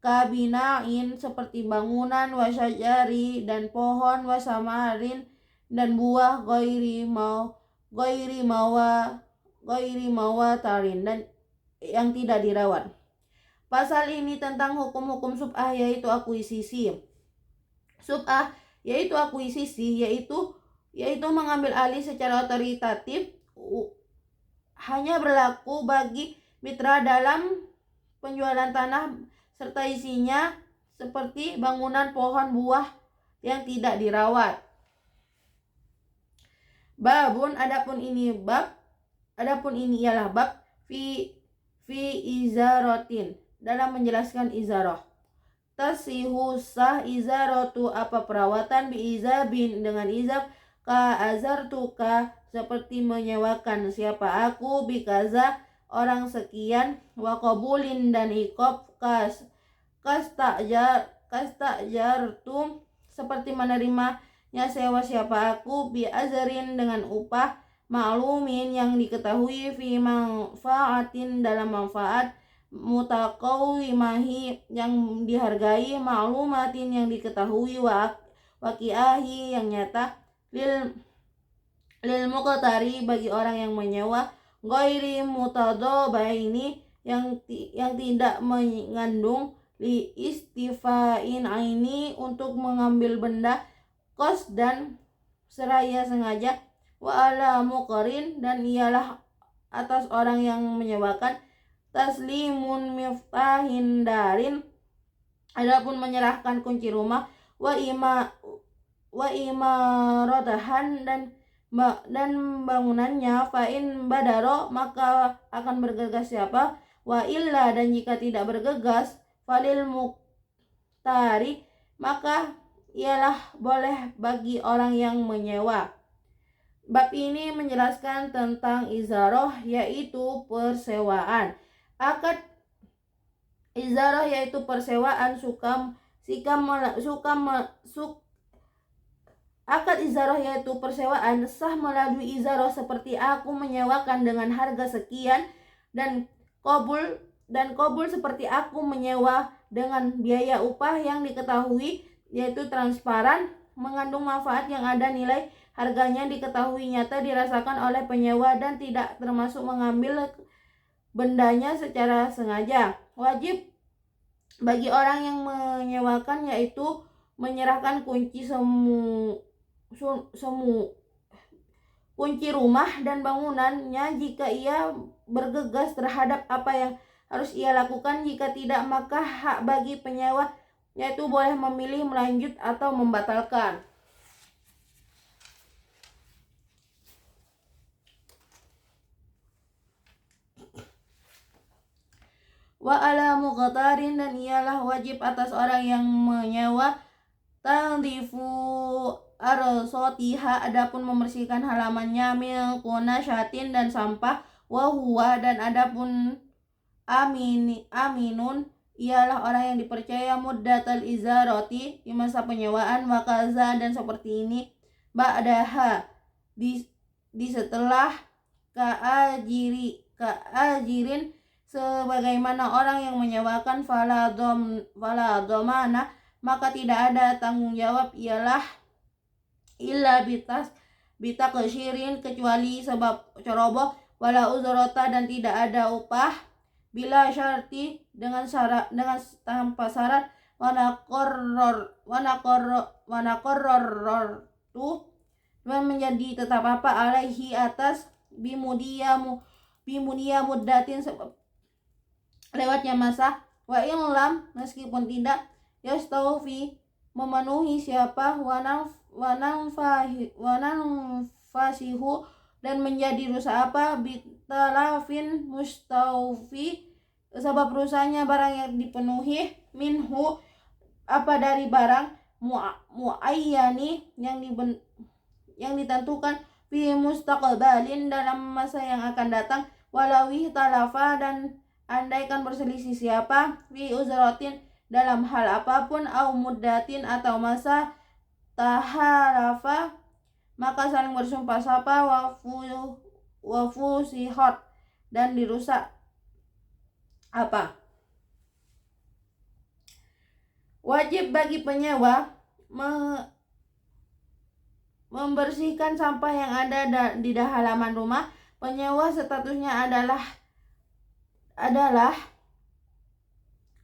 kabinain seperti bangunan, wasyajari dan pohon, wasamarin dan buah, ghairi mawatarin dan yang tidak dirawat. Pasal ini tentang hukum-hukum sub'ah yaitu akuisisi. Sub'ah yaitu akuisisi, yaitu mengambil alih secara otoritatif, hanya berlaku bagi mitra dalam penjualan tanah serta isinya seperti bangunan, pohon, buah yang tidak dirawat. Babun, adapun ini ialah bab fi izaratin dalam menjelaskan izarah. Tasihu sah izaratu apa perawatan, bi izabin dengan izab, ka azartuka seperti menyewakan siapa aku, bi kaza orang sekian, wa qabulin dan iqab, kastajartum seperti menerimanya sewa siapa aku, bi azrin dengan upah, ma'lumin yang diketahui, fi manfaatin dalam manfaat, mutaqawimahi yang dihargai, ma'lumatin yang diketahui, waqiahi yang nyata, lil muqtari bagi orang yang menyewa, ghairi mutadabaini yang tidak mengandung, li istifain aini untuk mengambil benda, kos dan seraya sengaja, wa ala muqrin dan ialah atas orang yang menyewakan, taslimun miftahin darin adapun menyerahkan kunci rumah, wa imaratahan dan bangunannya, fa in badaro maka akan bergegas siapa, wa illa dan jika tidak bergegas, falil muktari maka ialah boleh bagi orang yang menyewa. Bab ini menjelaskan tentang izaroh yaitu persewaan. Akad izaroh yaitu persewaan akad izaroh yaitu persewaan sah melalui izaroh seperti aku menyewakan dengan harga sekian, dan kabul seperti aku menyewa dengan biaya upah yang diketahui yaitu transparan, mengandung manfaat yang ada nilai harganya diketahui nyata dirasakan oleh penyewa dan tidak termasuk mengambil bendanya secara sengaja. Wajib bagi orang yang menyewakan yaitu menyerahkan kunci kunci rumah dan bangunannya jika ia bergegas terhadap apa yang harus ia lakukan. Jika tidak, maka hak bagi penyewa yaitu boleh memilih melanjut atau membatalkan. Wa ala muqtarin dan ialah wajib atas orang yang menyewa, tandifu arsotiha adapun membersihkan halamannya, min kunasyatin dan sampah, wa huwa dan adapun aminun ialah orang yang dipercaya, muddatal izaroti di masa penyewaan, wa kaza dan seperti ini, ba'daha di setelah, kaajirin sebagaimana orang yang menyewakan, fala domana maka tidak ada tanggung jawab ialah illa bitaksyiriin kecuali sebab ceroboh, wala uzrota dan tidak ada upah, bila syarti dengan tanpa syarat, wanakorror tu dan menjadi tetap apa alaihi atas bimudia muddatin sebab lewatnya masa, wa ilam meskipun tidak, yastawfi memenuhi siapa, wananfasihu dan menjadi rusak apa, bitalafin mustawfi sebab rusaknya barang yang dipenuhi, minhu apa dari barang, muayyani yang ditentukan, fi mustaqbalin dalam masa yang akan datang, walawi talafa dan andaikan berselisih siapa, fi uzratin dalam hal apapun, au muddatin atau masa, taharafa maka saling bersumpah sapa, wafusihot dan dirusak apa. Wajib bagi penyewa membersihkan sampah yang ada di halaman rumah. Penyewa statusnya adalah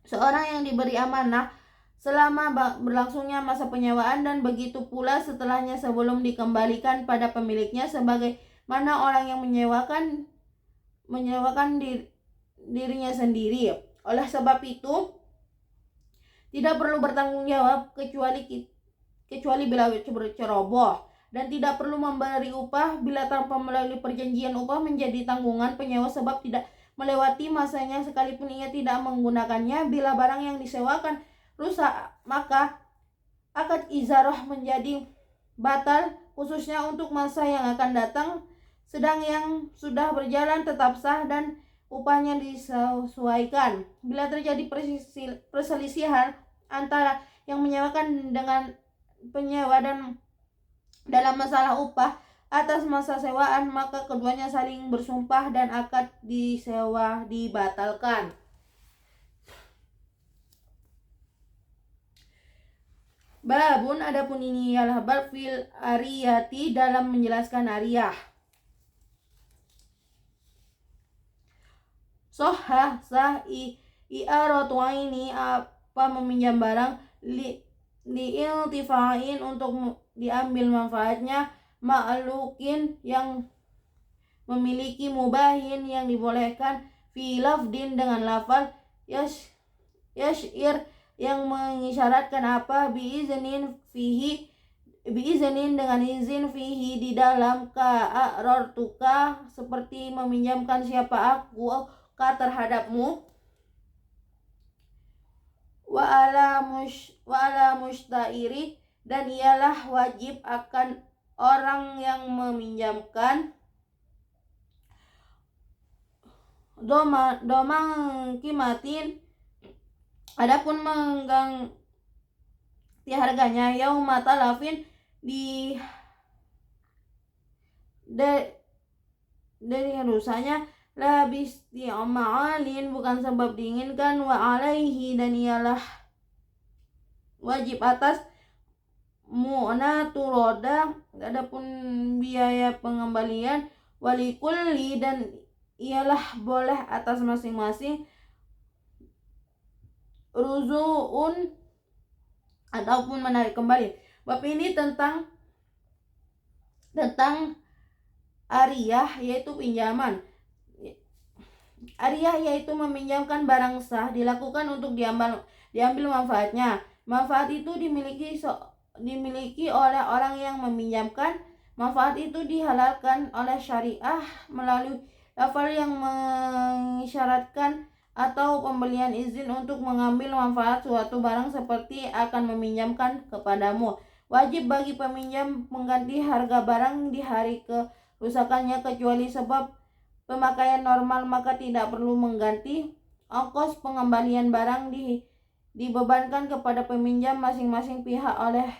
seorang yang diberi amanah selama berlangsungnya masa penyewaan dan begitu pula setelahnya sebelum dikembalikan pada pemiliknya, sebagaimana orang yang menyewakan dirinya sendiri. Oleh sebab itu tidak perlu bertanggung jawab kecuali bila berceroboh, dan tidak perlu memberi upah bila tanpa melalui perjanjian upah menjadi tanggungan penyewa sebab tidak melewati masanya sekalipun ia tidak menggunakannya. Bila barang yang disewakan rusak, maka akad izaroh menjadi batal khususnya untuk masa yang akan datang, sedang yang sudah berjalan tetap sah dan upahnya disesuaikan. Bila terjadi perselisihan antara yang menyewakan dengan penyewa dan dalam masalah upah atas masa sewaan, maka keduanya saling bersumpah dan akad disewa dibatalkan. Babun, adapun ini ialah bab fil ariyati, dalam menjelaskan ariyah. Sohah sah i'aratu aini, apa meminjam barang, li iltifain, untuk diambil manfaatnya, ma'lukin, yang memiliki, mubahin, yang dibolehkan, fi lafdin, dengan lafal, yashir, yang mengisyaratkan apa, biiznin fihi, biiznin, dengan izin, fihi, di dalam, ka'arortuka, seperti meminjamkan siapa aku ka terhadapmu, wa ala mustairi, dan ialah wajib akan orang yang meminjamkan, domang kimatin, adapun mengganti harganya, yauma talafin, dari rusanya, labis ma'alin, bukan sebab diinginkan, wa alaihi, dan ialah wajib atas, mu'natu roda, adapun biaya pengembalian, walikulli, dan ialah boleh atas masing-masing, ruzuun, ataupun menarik kembali. Bab ini tentang ariyah, yaitu pinjaman. Ariyah yaitu meminjamkan barang sah, dilakukan untuk diambil manfaatnya. Manfaat itu dimiliki oleh orang yang meminjamkan. Manfaat itu dihalalkan oleh syariah melalui lafal yang mengisyaratkan atau pembelian izin untuk mengambil manfaat suatu barang, seperti akan meminjamkan kepadamu. Wajib bagi peminjam mengganti harga barang di hari kerusakannya, kecuali sebab pemakaian normal, maka tidak perlu mengganti. Ongkos pengembalian barang dibebankan kepada peminjam masing-masing pihak oleh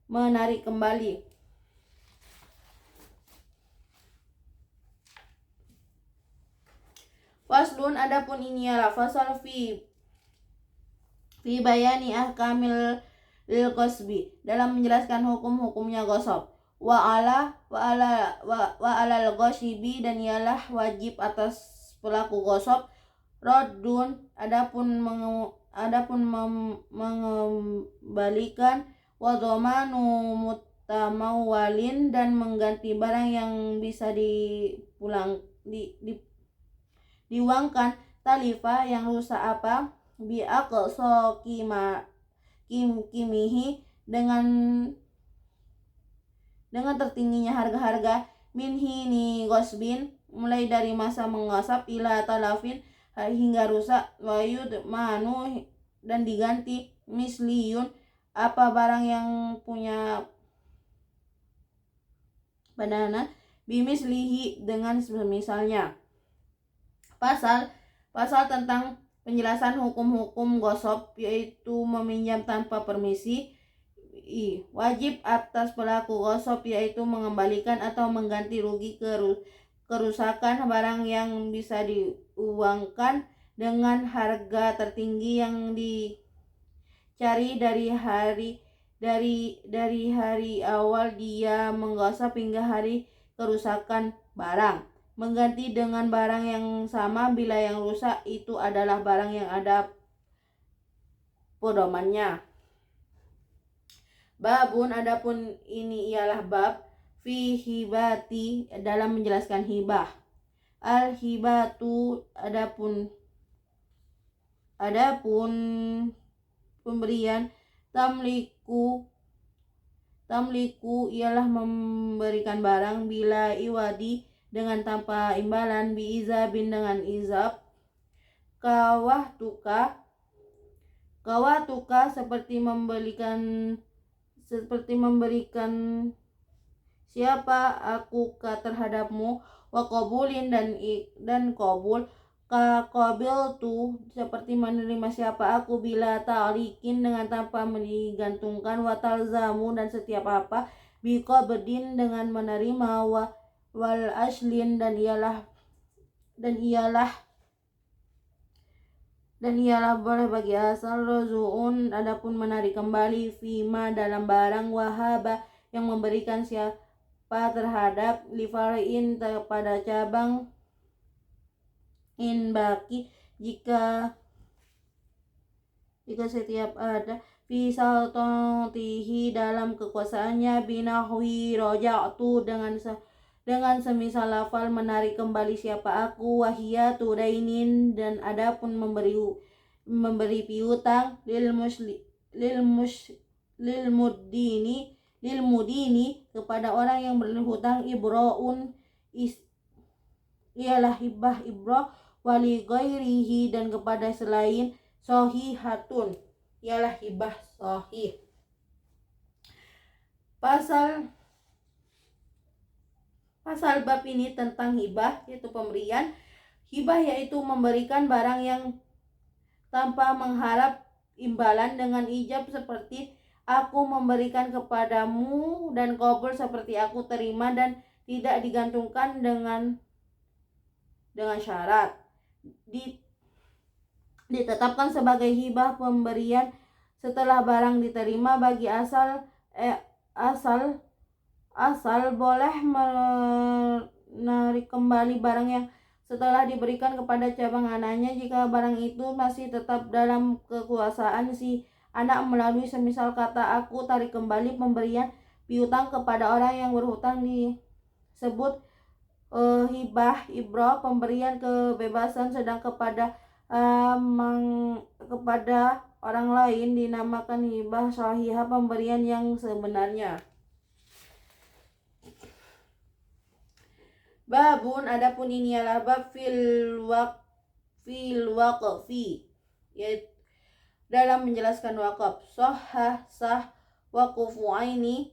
menarik kembali. Faslun, adapun ini ialah fasal fi bayani ahkamil qasbi, dalam menjelaskan hukum-hukumnya gosop. Wa alal ghasibi, dan ialah wajib atas pelaku gosop, raddun, adapun mengembalikan, wa dhamanu mutamawwalin, dan mengganti barang yang bisa diuangkan, talifa, yang rusak apa, bi aqsa kimihi, dengan tertingginya harga-harga, min hini gosbin, mulai dari masa menggosap, ila talafin, hingga rusak, wayud manu, dan diganti, misliyun, apa barang yang punya padanan, bimislihi, dengan misalnya. Pasal tentang penjelasan hukum-hukum gosop, yaitu meminjam tanpa permisi. Wajib atas pelaku gosop, yaitu mengembalikan atau mengganti rugi kerusakan barang yang bisa diuangkan dengan harga tertinggi yang dicari dari hari awal dia menggosop hingga hari kerusakan barang. Mengganti dengan barang yang sama bila yang rusak itu adalah barang yang ada pedomannya. Babun, adapun ini ialah bab fi hibati, dalam menjelaskan hibah. Al hibatu, adapun pemberian, tamliku ialah memberikan barang, bila iwadi, dengan tanpa imbalan, bi izabin, dengan izab, kawatuka, seperti memberikan siapa aku terhadapmu, wa qabulin, dan qabul, ka qabil tu, seperti menerima siapa aku, bila ta'likin, dengan tanpa digantungkan, wa talzamu, dan setiap apa, bi qabdin, dengan menerima, wal aslin, dan ialah dan ialah boleh bagi asal rozuun adapun menarik kembali fima dalam barang wahaba yang memberikan siapa terhadap lifarin pada cabang in baki jika setiap ada fi saltotihi dalam kekuasaannya binahwi roja'tu dengan semisal lafal menarik kembali siapa aku wahia tudainin dan adapun memberi piutang lil mudini kepada orang yang berhutang ibroun ialah hibah ibroh wali ghairihi dan kepada selain sohihatun ialah hibah sohih. Pasal bab ini tentang hibah, yaitu pemberian. Hibah yaitu memberikan barang yang tanpa mengharap imbalan dengan ijab seperti aku memberikan kepadamu dan qabul seperti aku terima dan tidak digantungkan dengan syarat. Ditetapkan sebagai hibah pemberian setelah barang diterima bagi asal boleh menarik kembali barang yang setelah diberikan kepada cabang anaknya jika barang itu masih tetap dalam kekuasaan si anak melalui semisal kata aku tarik kembali pemberian piutang kepada orang yang berhutang disebut hibah ibroh pemberian kebebasan, sedang kepada orang lain dinamakan hibah sahihah pemberian yang sebenarnya. Babun adapun ini adalah bab fil waqfi yaitu dalam menjelaskan wakaf. Sah waqufu aini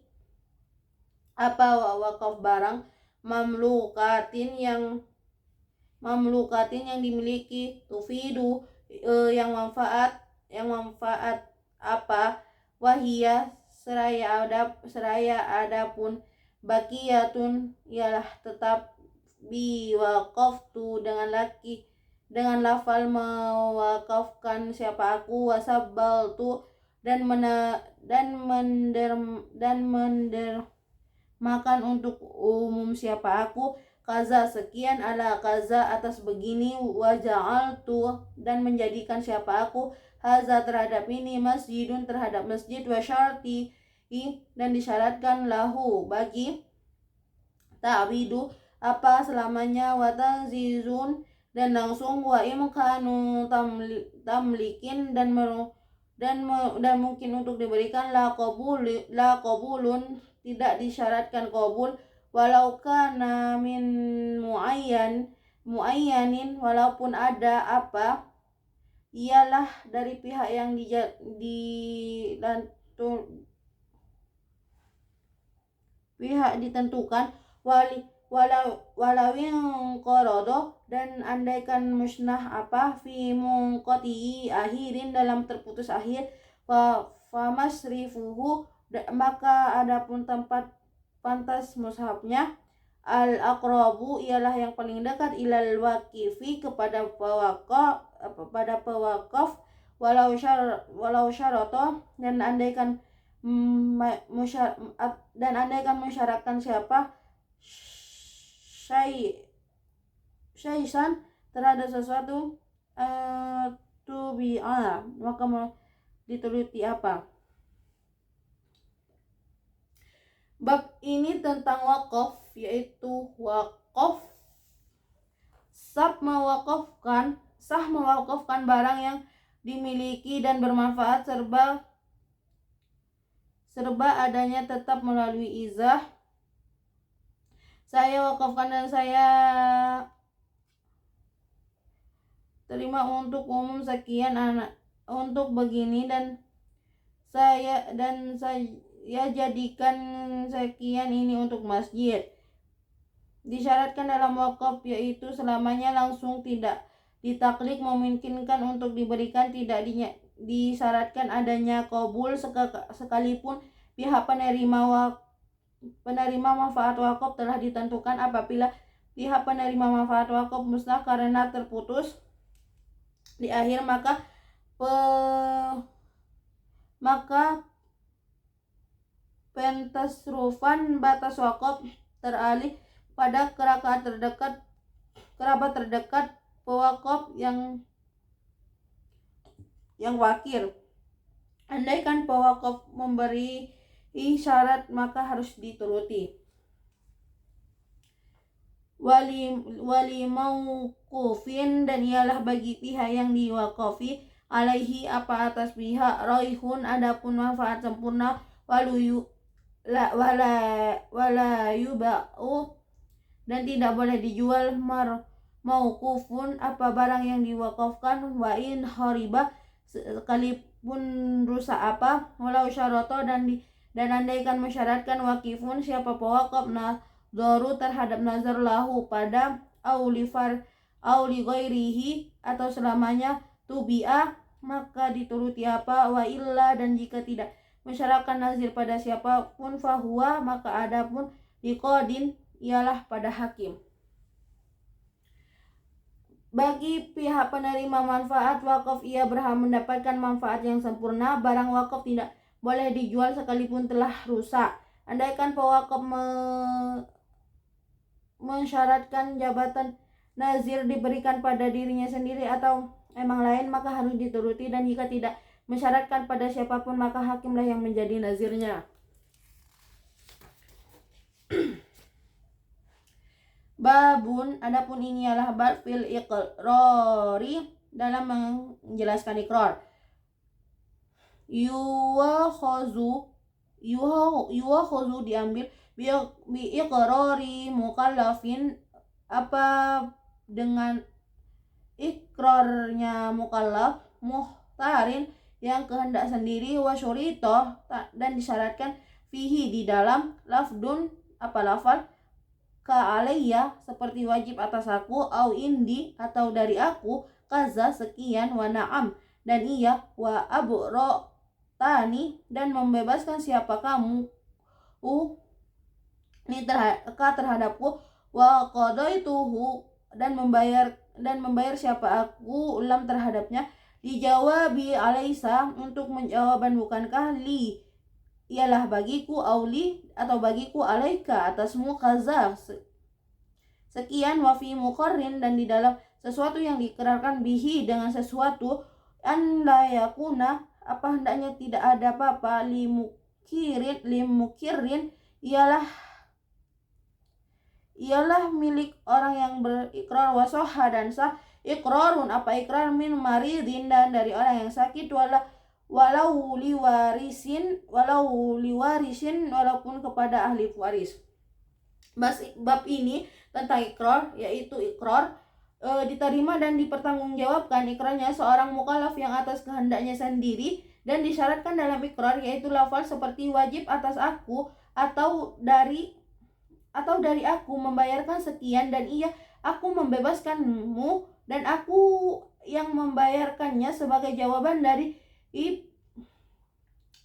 apa wakaf barang mamlukatin yang dimiliki tufidu yang manfaat apa wahia seraya adapun bakiyatun ialah tetap biwaqaftu dengan lafal mewakafkan siapa aku wasabbaltu dan mendermakan untuk umum siapa aku kaza sekian ala kaza atas begini waja'altu dan menjadikan siapa aku haza terhadap ini masjidun terhadap masjid wasyarti dan disyaratkan lahu bagi ta'widu apa selamanya watanzizun dan langsung wa imkanu tamlikin dan mungkin untuk diberikan la qabulun tidak disyaratkan qabul walau kana min muayyanin walaupun ada apa ialah dari pihak yang ditentukan walawin qorodo dan andaikan musnah apa fi munqati akhirin dalam terputus akhir fa masrifuhu maka adapun tempat pantas mushafnya al aqrabu ialah yang paling dekat ilal waqifi kepada pewakaf walau syarata dan andaikan mensyaratkan siapa syai'an terhadap sesuatu maka diteliti apa. Bab ini tentang wakaf, yaitu wakaf sah mewakafkan barang yang dimiliki dan bermanfaat serba adanya tetap melalui izah saya wakafkan dan saya terima untuk umum sekian anak untuk begini dan saya jadikan sekian ini untuk masjid. Disyaratkan dalam wakaf yaitu selamanya langsung tidak ditaklik memungkinkan untuk diberikan tidak disyaratkan adanya qabul sekalipun pihak penerima manfaat wakaf telah ditentukan apabila pihak penerima manfaat wakaf musnah karena terputus di akhir maka pentasrufan batas wakaf teralih pada kerabat terdekat pewakaf yang wakil. Andaikan pewakaf memberi syarat maka harus dituruti. Wali mauqufin, dan ialah bagi pihak yang diwakafi alaihi apa atas pihak raihun adapun manfaat sempurna wala yuba'u, dan tidak boleh dijual mauqufun apa barang yang diwakafkan wa in hariba, sekalipun rusak apa, walau syarato, dan andaikan mensyaratkan wakifun siapa pewakaf nazaru terhadap nazar lahu pada auli ghairihi atau selamanya tubi'a maka dituruti apa, wa illa, dan jika tidak mensyaratkan nazir pada siapapun fahuwa maka adapun liqadin ialah pada hakim. Bagi pihak penerima manfaat wakaf ia berhak mendapatkan manfaat yang sempurna. Barang wakaf tidak boleh dijual sekalipun telah rusak. Andaikan pewakaf mensyaratkan jabatan nazir diberikan pada dirinya sendiri atau emang lain maka harus dituruti, dan jika tidak mensyaratkan pada siapapun maka hakimlah yang menjadi nazirnya. Babun, adapun ini adalah bab fil iqrari, dalam menjelaskan ikrar. Yuwakhozu diambil bi iqrari mukallafin apa dengan ikrarnya mukallaf muhtarin yang kehendak sendiri, wa syuritoh, dan disyaratkan fihi di dalam lafdun apa lafal ka alayya seperti wajib atas aku, au indi atau dari aku, kaza sekian, wa na'am dan iya, wa abro tani dan membebaskan siapa kamu ini terhadapku, wa qadaituhu dan membayar siapa aku lam terhadapnya, dijawabi alaisa untuk menjawaban bukankah li ialah bagiku, auli atau bagiku, alaika atasmu, kaza sekian, wafi muqarrin dan di dalam sesuatu yang diikrarkan bihi dengan sesuatu, an la yakuna apa hendaknya tidak ada apa-apa, limukirin ialah milik orang yang berikrar, wasoha dan sah ikrarun apa ikrar min maridin dan dari orang yang sakit, walau liwarisin walaupun kepada ahli waris. Bab ini tentang ikrar, yaitu ikrar diterima dan dipertanggungjawabkan ikrarnya seorang mukallaf yang atas kehendaknya sendiri, dan disyaratkan dalam ikrar yaitu lafal seperti wajib atas aku atau dari aku membayarkan sekian, dan iya aku membebaskanmu, dan aku yang membayarkannya sebagai jawaban dari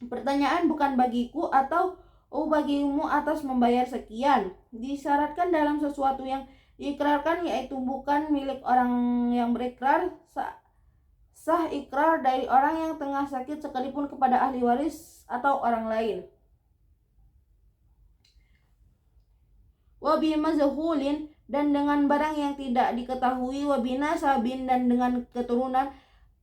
pertanyaan bukan bagiku atau bagimu atas membayar sekian. Disyaratkan dalam sesuatu yang diikrarkan yaitu bukan milik orang yang berikrar, sah ikrar dari orang yang tengah sakit sekalipun kepada ahli waris atau orang lain. Wabi mazhulin dan dengan barang yang tidak diketahui, wabina sabin dan dengan keturunan,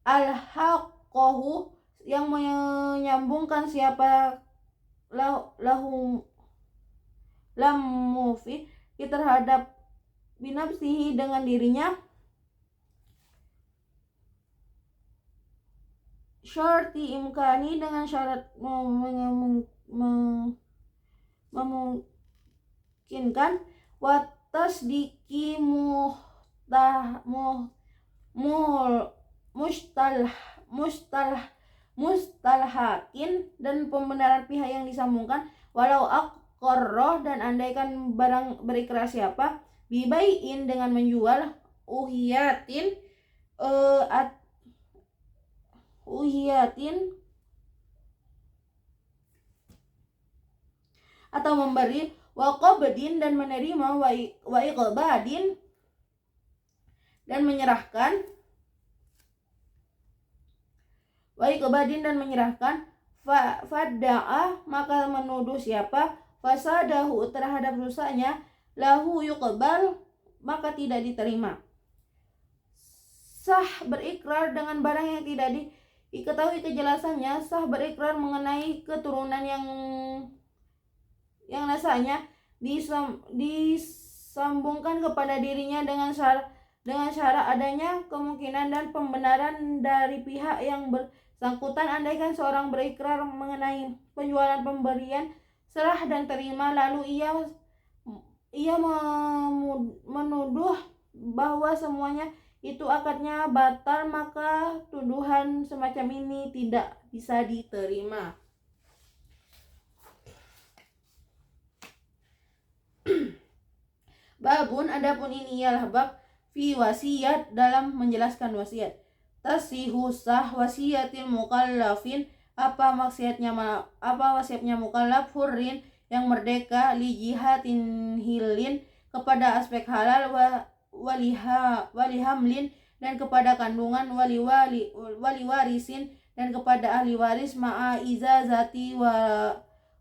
al-haqqahu yang menyambungkan siapa lahu lamufi terhadap binafsihi dengan dirinya, syarti imkani dengan syarat memungkinkan, watasdiki mustalhakin dan pembenaran pihak yang disambungkan, walau aqarroh dan andaikan barang berikrar siapa, bibaiin dengan menjual, uhiyatin atau memberi, wa qabdin dan menerima, wa iqbadin dan menyerahkan, ikbadin dan menyerahkan, fadda'a maka menuduh siapa, fasadahu terhadap dosanya, lahu yuqbal maka tidak diterima. Sah berikrar dengan barang yang tidak diketahui kejelasannya, sah berikrar mengenai keturunan yang nasanya disambungkan kepada dirinya dengan syarat adanya kemungkinan dan pembenaran dari pihak yang bersangkutan. Andaikan seorang berikrar mengenai penjualan pemberian serah dan terima, lalu ia menuduh bahwa semuanya itu akadnya batal, maka tuduhan semacam ini tidak bisa diterima. Babun, adapun ini ialah bab fi wasiat, dalam menjelaskan wasiat. Tasihu sah wasiatil mukallafin, apa wasiatnya mukallaf, hurrin yang merdeka, li jihatin hilin kepada aspek halal, walihamlin dan kepada kandungan, wali warisin dan kepada ahli waris, ma'a izazati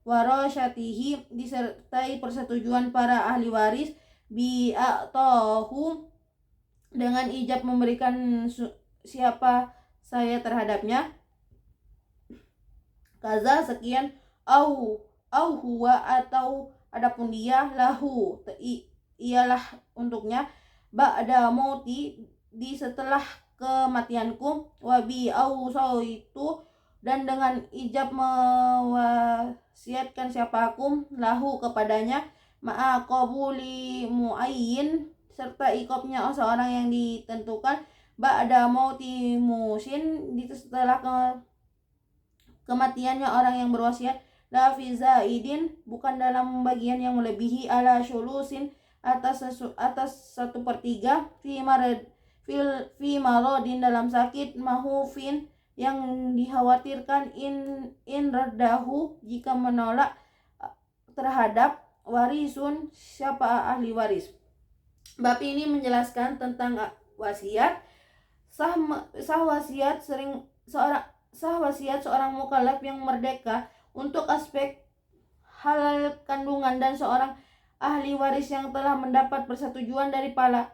warasyatihi disertai persetujuan para ahli waris, bi'atohu dengan ijab memberikan siapa saya terhadapnya, kaza sekian, au huwa atau adapun dia, lahu ialah untuknya, ba'da mauti di setelah kematianku, wabi au itu dan dengan ijab mewasiatkan siapa aku, lahu kepadanya, ma'a qabuli muayyin serta ikopnya seorang yang ditentukan, ba'da mauti musin di setelah kematiannya orang yang berwasiat, la fi zaidin bukan dalam bagian yang melebihi, ala syulusin atas 1/3, fi maradin dalam sakit, mahufin yang dikhawatirkan, in raddahu jika menolak terhadap warisun siapa ahli waris. Bab ini menjelaskan tentang wasiat. Sah wasiat seorang mukallaf yang merdeka untuk aspek halal kandungan, dan seorang ahli waris yang telah mendapat persetujuan dari para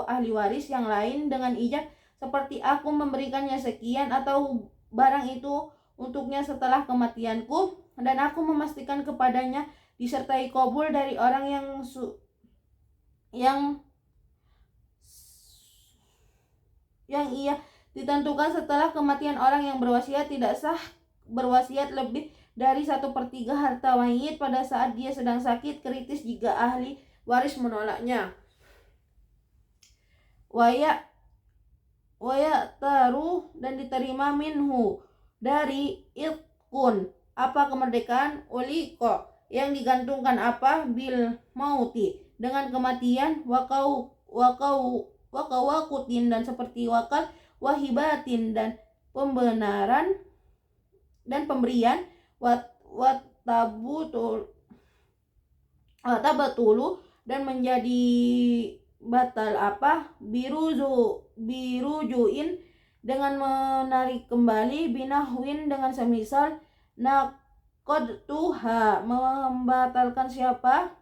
ahli waris yang lain dengan ijab, seperti aku memberikannya sekian atau barang itu untuknya setelah kematianku, dan aku memastikan kepadanya disertai qabul dari orang yang ia ditentukan setelah kematian orang yang berwasiat. Tidak sah berwasiat lebih dari 1/3 harta mayit pada saat dia sedang sakit kritis jika ahli waris menolaknya. Waya taru dan diterima minhu dari itkun apa kemerdekaan, uliko yang digantungkan apa, bil mauti dengan kematian, wakawakutin dan seperti wakal, wahibatin dan pembenaran dan pemberian, watabatulu dan menjadi batal apa, birujuin dengan menarik kembali, binahwin dengan semisal, naqadtuha membatalkan siapa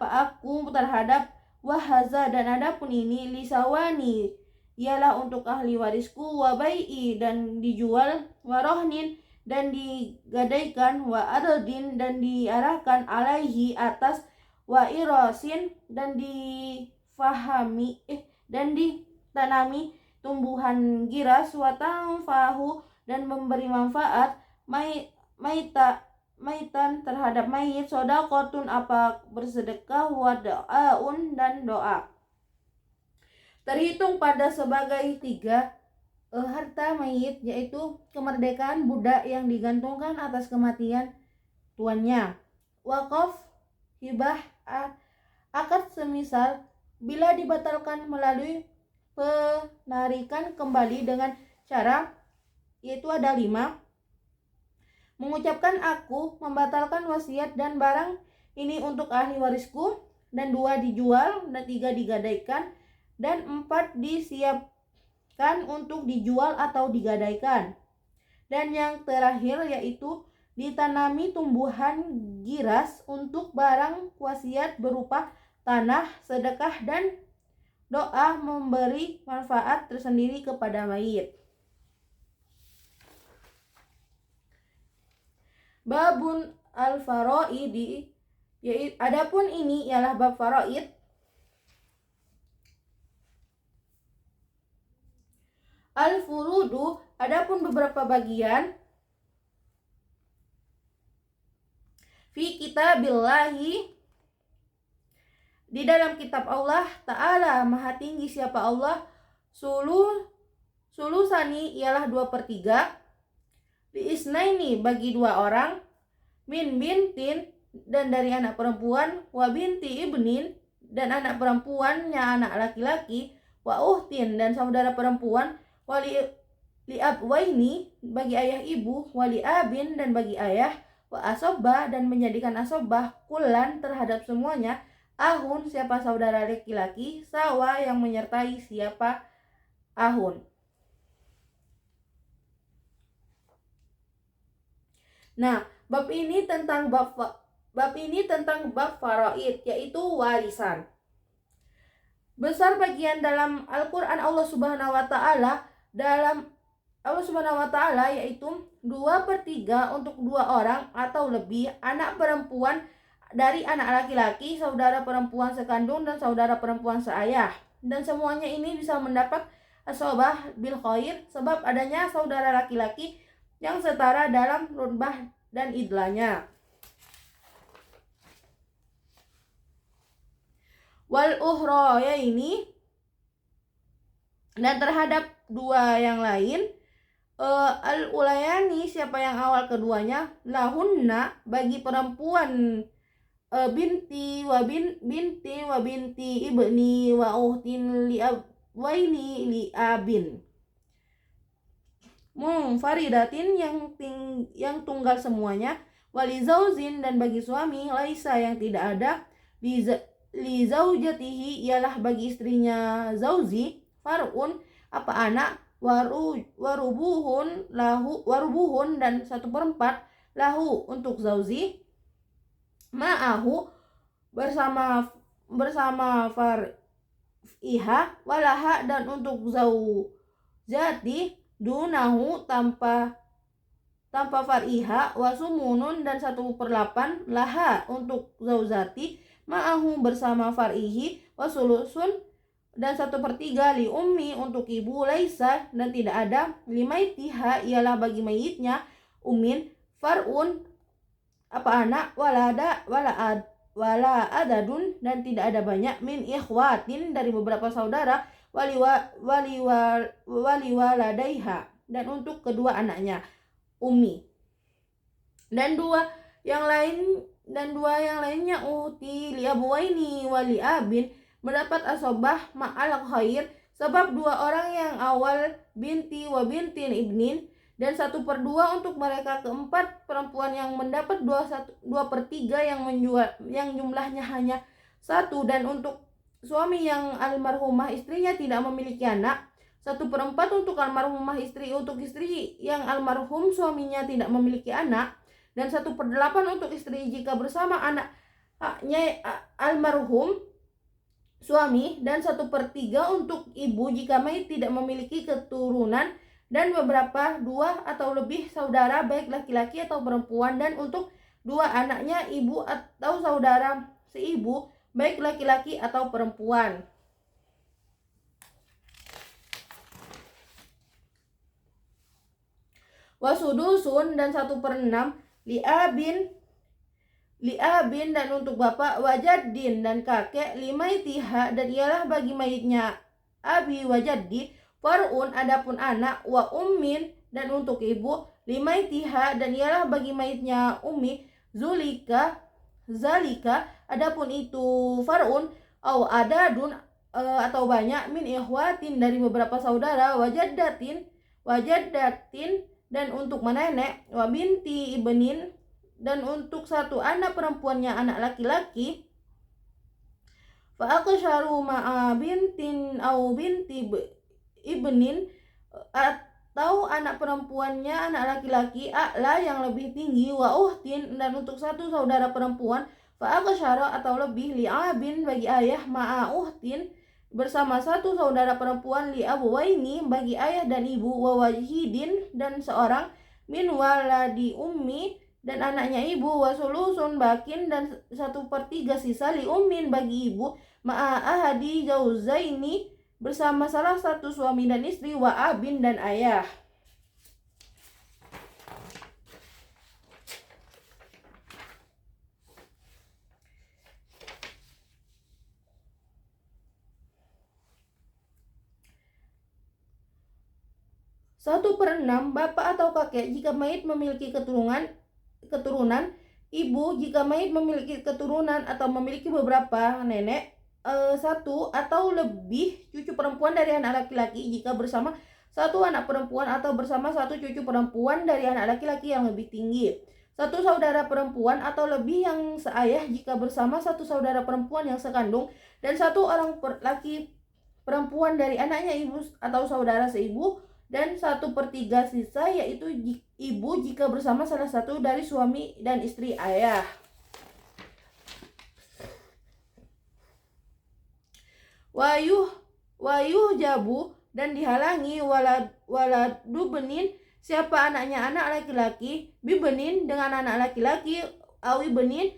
aku terhadap, wahaza dan adapun ini, lisawani ialah untuk ahli warisku, wabai'i dan dijual, warohnin dan digadaikan, wa ardin dan diarahkan, alaihi atas, wa irasin dan difahami dan ditanami tumbuhan giras, wa tanfahu dan memberi manfaat, maitan terhadap mayit, sodaqotun apa bersedekah, wa doaun dan doa. Terhitung pada sebagai 3 harta mayit, yaitu kemerdekaan budak yang digantungkan atas kematian tuannya, wakaf, hibah, akad semisal bila dibatalkan melalui penarikan kembali dengan cara, yaitu ada 5. Mengucapkan aku membatalkan wasiat dan barang ini untuk ahli warisku, dan 2 dijual, dan 3 digadaikan, dan 4 disiapkan untuk dijual atau digadaikan. Dan yang terakhir yaitu ditanami tumbuhan giras untuk barang wasiat berupa tanah, sedekah, dan doa memberi manfaat tersendiri kepada mayit. Babun al-faraidi, adapun ini ialah bab faraid. Al-furudu, adapun beberapa bagian. Fi kitabillahi, di dalam kitab Allah Ta'ala, maha tinggi siapa Allah. Sulusani ialah 2/3. Biisnaini, bagi 2 orang. Min bintin, dan dari anak perempuan. Wa binti ibnin, dan anak perempuannya anak laki-laki. Wa uhtin, dan saudara perempuan. Wali abwaini, bagi ayah ibu. Wali abin, dan bagi ayah. Wa asobah, dan menjadikan asobah kulan terhadap semuanya. Ahun, siapa saudara laki-laki. Sawa, yang menyertai siapa ahun. Nah, bab ini tentang bab faraid, yaitu warisan. Besar bagian dalam Al-Qur'an Allah Subhanahu wa taala yaitu 2/3 untuk 2 orang atau lebih anak perempuan dari anak laki-laki, saudara perempuan sekandung, dan saudara perempuan seayah. Dan semuanya ini bisa mendapat asobah bil khair sebab adanya saudara laki-laki yang setara dalam rutbah dan idlanya. Wal uhraya ini, dan terhadap 2 yang lain. Al ulayani, siapa yang awal keduanya. Lahunna, bagi perempuan binti wa binti ibni wa uhtin li abwaini li abin. Faridatin, yang tunggal semuanya. Wali zauzin, dan bagi suami. Laisa, yang tidak ada. Li zaujatihi, ialah bagi istrinya zauzi. Far'un, apa anak. Warubuhun, dan 1/4 lahu, untuk zauzi. Ma'ahu, bersama far'iha. Walaha, dan untuk zaujati. Dunahu, tanpa far'iha. Wasumunun, dan 1/8 laha, untuk zaujati. Ma'ahu, bersama far'ihi. Wasulusun, dan 1/3 li ummi, untuk ibu. Laisa, dan tidak ada. Limaitiha, ialah bagi mayitnya ummin. Far'un, apa anak. Wala adadun, dan tidak ada banyak. Min ikhwatin, dari beberapa saudara. Wali waladaiha, dan untuk kedua anaknya ummi. Dan dua yang lainnya uhti li abwaini wali abin, mendapat asobah ma'al khair sebab 2 orang yang awal binti wa bintin ibnin, dan 1/2 untuk mereka keempat perempuan yang mendapat 2/3 yang jumlahnya hanya 1, dan untuk suami yang almarhumah istrinya tidak memiliki anak. 1/4 untuk almarhumah istri untuk istri yang almarhum suaminya tidak memiliki anak, dan 1/8 untuk istri jika bersama anaknya almarhum suami, dan 1/3 untuk ibu jika mayit tidak memiliki keturunan, dan beberapa 2 atau lebih saudara baik laki-laki atau perempuan, dan untuk 2 anaknya ibu atau saudara seibu baik laki-laki atau perempuan. Wasudusun, dan 1/6 liabin, dan untuk bapak. Wajaddin, dan kakek. Limaitiha, dan ialah bagi mayitnya abi wajaddi. Far'un, adapun anak. Wa ummin, dan untuk ibu. Limaitiha, dan ialah bagi mayitnya ummi. Zalika, adapun itu far'un. Au adadun, atau banyak. Min ikhwatin, dari beberapa saudara. Wajaddatin, dan untuk menenek. Wa binti ibnin, dan untuk 1 anak perempuannya anak laki-laki. Fa aqsharu ma'a bintin au binti ibnin, atau anak perempuannya anak laki-laki a'la yang lebih tinggi wa uhtin dan untuk satu saudara perempuan fa aqsyara atau lebih li abin bagi ayah ma'a uhtin bersama satu saudara perempuan li abuwaini bagi ayah dan ibu wa wahidin dan seorang min waladi ummi dan anaknya ibu wa sulusun bakin dan 1/3 sisa li ummin bagi ibu ma'a ahadi jauzaini bersama salah satu suami dan istri wa abin dan ayah. Satu per 6 bapak atau kakek jika mayit memiliki keturunan, ibu jika mayit memiliki keturunan atau memiliki beberapa nenek, satu atau lebih cucu perempuan dari anak laki-laki jika bersama satu anak perempuan atau bersama satu cucu perempuan dari anak laki-laki yang lebih tinggi. Satu saudara perempuan atau lebih yang seayah jika bersama satu saudara perempuan yang sekandung dan satu orang laki perempuan dari anaknya ibu atau saudara seibu dan 1/3 sisa yaitu ibu jika bersama salah satu dari suami dan istri ayah. Wayuh jabu dan dihalangi waladu benin siapa anaknya anak laki-laki bibenin dengan anak laki-laki awi benin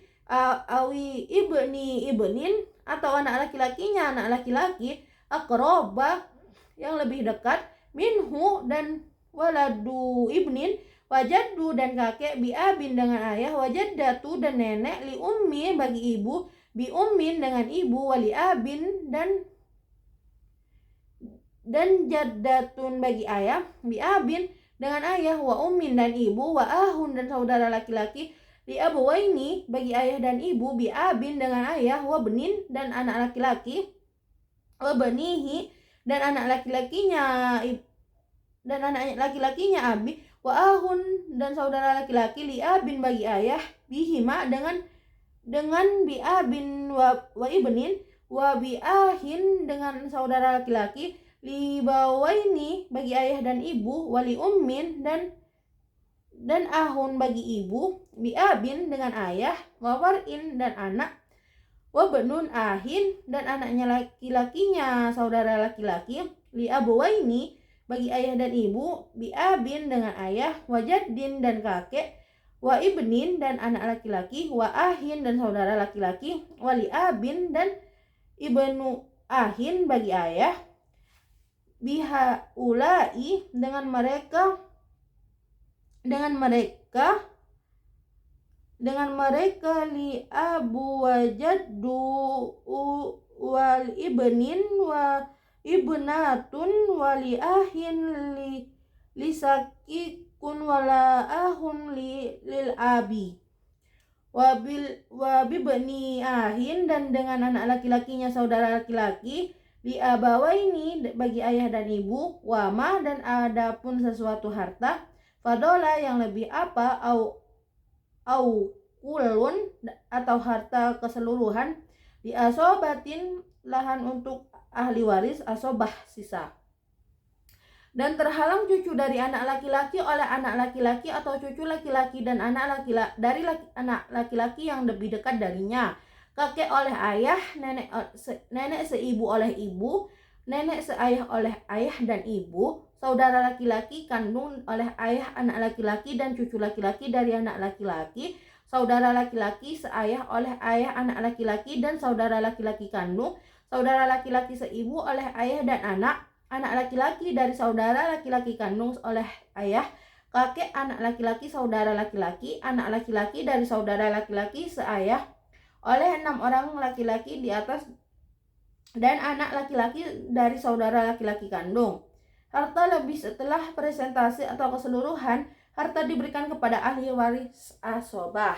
awi ibnin atau anak laki-lakinya anak laki-laki akroba yang lebih dekat minhu dan waladu ibnin wajaddu dan kakek biabin dengan ayah wajaddatu dan nenek li ummi bagi ibu bi ummin dengan ibu wali abin dan jaddatun bagi ayah bi abin dengan ayah wa ummin dan ibu wa ahun dan saudara laki-laki li abuwaini bagi ayah dan ibu bi abin dengan ayah wa benin dan anak laki-laki wa benihi dan anak laki-lakinya abi wa ahun dan saudara laki-laki li abin bagi ayah bihima dengan bi abin wa ibnin wa bi ahin dengan saudara laki-laki li bawaini bagi ayah dan ibu wali ummin dan ahun bagi ibu bi abin dengan ayah wa warin dan anak wa benun ahin dan anaknya laki-lakinya saudara laki-laki li abuwaini bagi ayah dan ibu bi abin dengan ayah wa jaddin dan kakek wa ibnin dan anak laki-laki wa ahin dan saudara laki-laki wali abin dan ibnu ahin bagi ayah biha ulai dengan mereka li abu wajaddu wal ibnin wa ibnatun wali ahin li sakikun wala ahun lil abi wa bibni ahin dan dengan anak laki-lakinya saudara laki-laki li abawaini bagi ayah dan ibu wama dan adapun sesuatu harta fadola yang lebih apa au kulun atau harta keseluruhan di asobatin lahan untuk ahli waris asobah sisa dan terhalang cucu dari anak laki-laki oleh anak laki-laki atau cucu laki-laki dan anak laki-laki yang lebih dekat darinya kakek oleh ayah nenek seibu oleh ibu nenek seayah oleh ayah dan ibu saudara laki-laki kandung oleh ayah anak laki-laki dan cucu laki-laki dari anak laki-laki saudara laki-laki seayah oleh ayah anak laki-laki dan saudara laki-laki kandung saudara laki-laki seibu oleh ayah dan anak laki-laki dari saudara laki-laki kandung oleh ayah kakek anak laki-laki saudara laki-laki anak laki-laki dari saudara laki-laki seayah oleh 6 orang laki-laki di atas dan anak laki-laki dari saudara laki-laki kandung. Harta lebih setelah presentasi atau keseluruhan, harta diberikan kepada ahli waris asobah.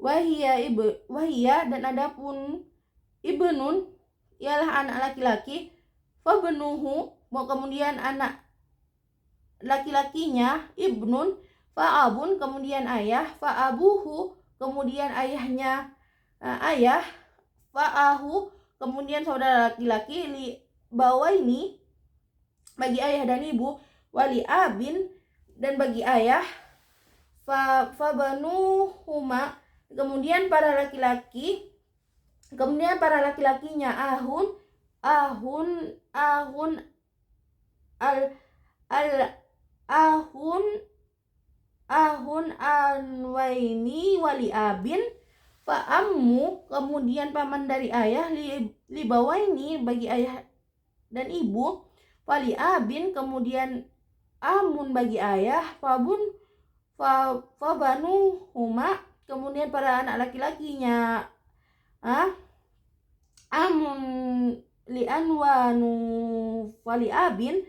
Wahia dan adapun ibnun ialah anak laki-laki Fabnuhu, kemudian anak laki-lakinya, ibnun, fa'abun, kemudian ayah, fa'abuhu, kemudian ayahnya ayah, fa'ahu, kemudian saudara laki-laki, li bawaini, bagi ayah dan ibu, wali abin, dan bagi ayah, fabanuhuma, kemudian para laki-laki, kemudian para laki-lakinya, ahun al ahun anwaini wali abin, fa'ammu, kemudian paman dari ayah, li bawaini, bagi ayah dan ibu, wali abin, kemudian amun bagi ayah, fabanu huma, kemudian para anak laki-lakinya amun li anwanu wali abin,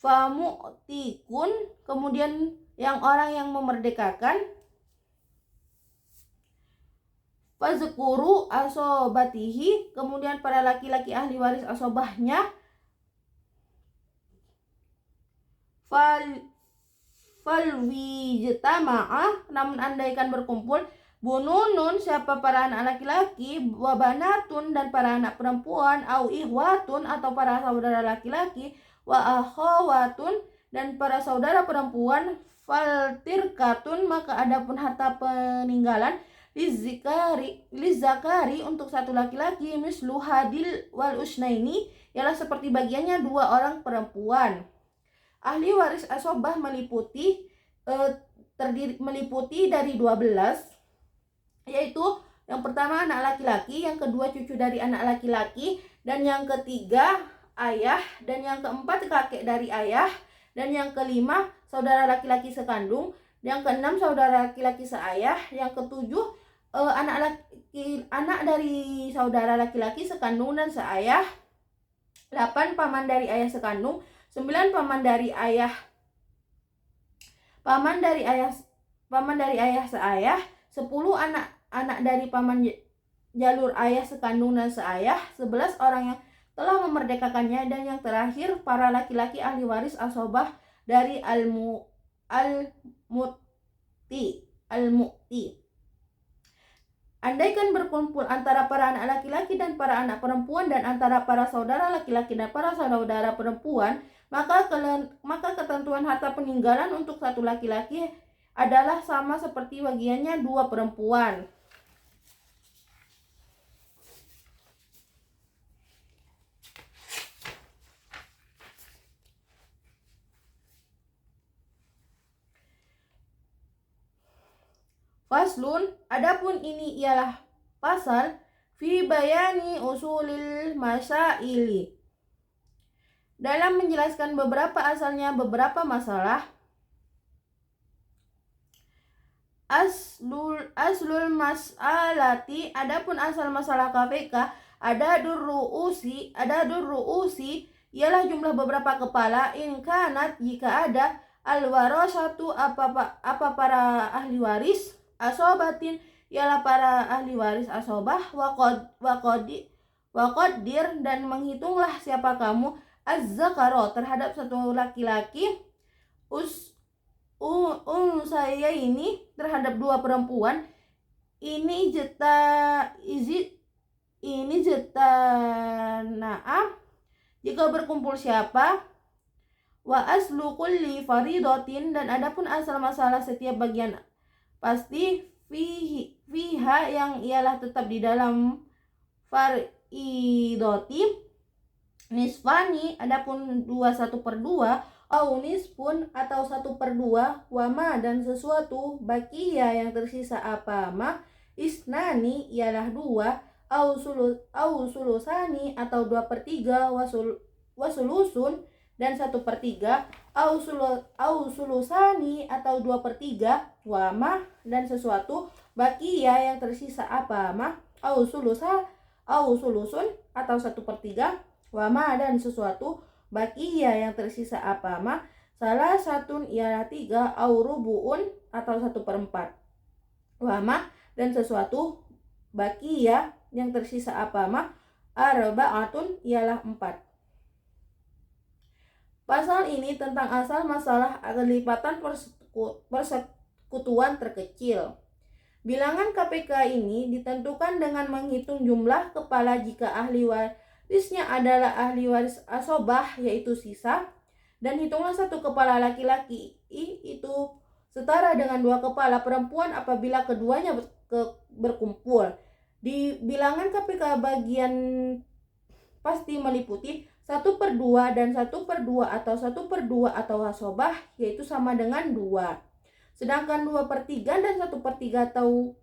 famu'tikun, kemudian yang orang yang memerdekakan, fazkuru asobatihi, kemudian para laki-laki ahli waris asobahnya, falwijtama'a, namun andaikan berkumpul, bununun, siapa para anak laki-laki, wabanatun, dan para anak perempuan, au ihwatun, atau para saudara laki-laki, wa akhawatun, dan para saudara perempuan, faltirkatun, maka adapun harta peninggalan, lizakari, untuk satu laki-laki, mislu hadil wal usnaini, ialah seperti bagiannya dua orang perempuan. Ahli waris asobah meliputi dari 12, yaitu yang pertama anak laki-laki, yang kedua cucu dari anak laki-laki, dan yang ketiga ayah, dan yang keempat kakek dari ayah, dan yang kelima saudara laki-laki sekandung, yang keenam saudara laki-laki seayah, yang ketujuh anak dari saudara laki-laki sekandung dan seayah, 8 paman dari ayah sekandung, 9 paman dari ayah seayah, 10 anak dari paman jalur ayah sekandung dan seayah, 11 orang yang telah memerdekakannya, dan yang terakhir para laki-laki ahli waris asobah dari al-mu'ti. Andaikan berkumpul antara para anak laki-laki dan para anak perempuan, dan antara para saudara laki-laki dan para saudara perempuan, maka ketentuan harta peninggalan untuk satu laki-laki adalah sama seperti bagiannya dua perempuan. Faslun, adapun ini ialah pasal fi bayani usulil masaili, dalam menjelaskan beberapa asalnya beberapa masalah. Aslul mas'alati, adapun asal masalah KPK, ada durruusi ialah jumlah beberapa kepala, in kanat, jika ada, alwarasatu, apa para ahli waris, asobatin, ialah para ahli waris asobah, waqaddir, dan menghitunglah siapa kamu, az-zakaro, terhadap satu laki-laki, saya ini terhadap dua perempuan, ini naam, jika berkumpul siapa, wa aslu kulli faridotin, dan adapun asal masalah setiap bagian pasti, fiha, yang ialah tetap di dalam faridoti, nisfani, adapun 2/1/2, au nispun, atau 1/2, wama, dan sesuatu, bakia, yang tersisa apa ma, isnani, ialah 2, au sulusani, atau 2/3, wasulusun, dan 1/3, au sulusani, atau 2/3, wama, dan sesuatu, bakia, yang tersisa apa ma, au sulusun, atau 1/3, wama, dan sesuatu, bakia, yang tersisa apa ma, salah satun, ialah 3, au rubuun, atau 1/4, wama, dan sesuatu, bakia, yang tersisa apa ma, arba'atun, ialah 4. Pasal ini tentang asal masalah kelipatan persekutuan terkecil. Bilangan KPK ini ditentukan dengan menghitung jumlah kepala jika ahli warisnya adalah ahli waris asobah yaitu sisa, dan hitunglah satu kepala laki-laki itu setara dengan dua kepala perempuan apabila keduanya berkumpul. Di bilangan KPK bagian pasti meliputi 1/2 dan 1/2 atau 1/2 atau asobah yaitu sama dengan 2. Sedangkan 2/3 dan 1/3 atau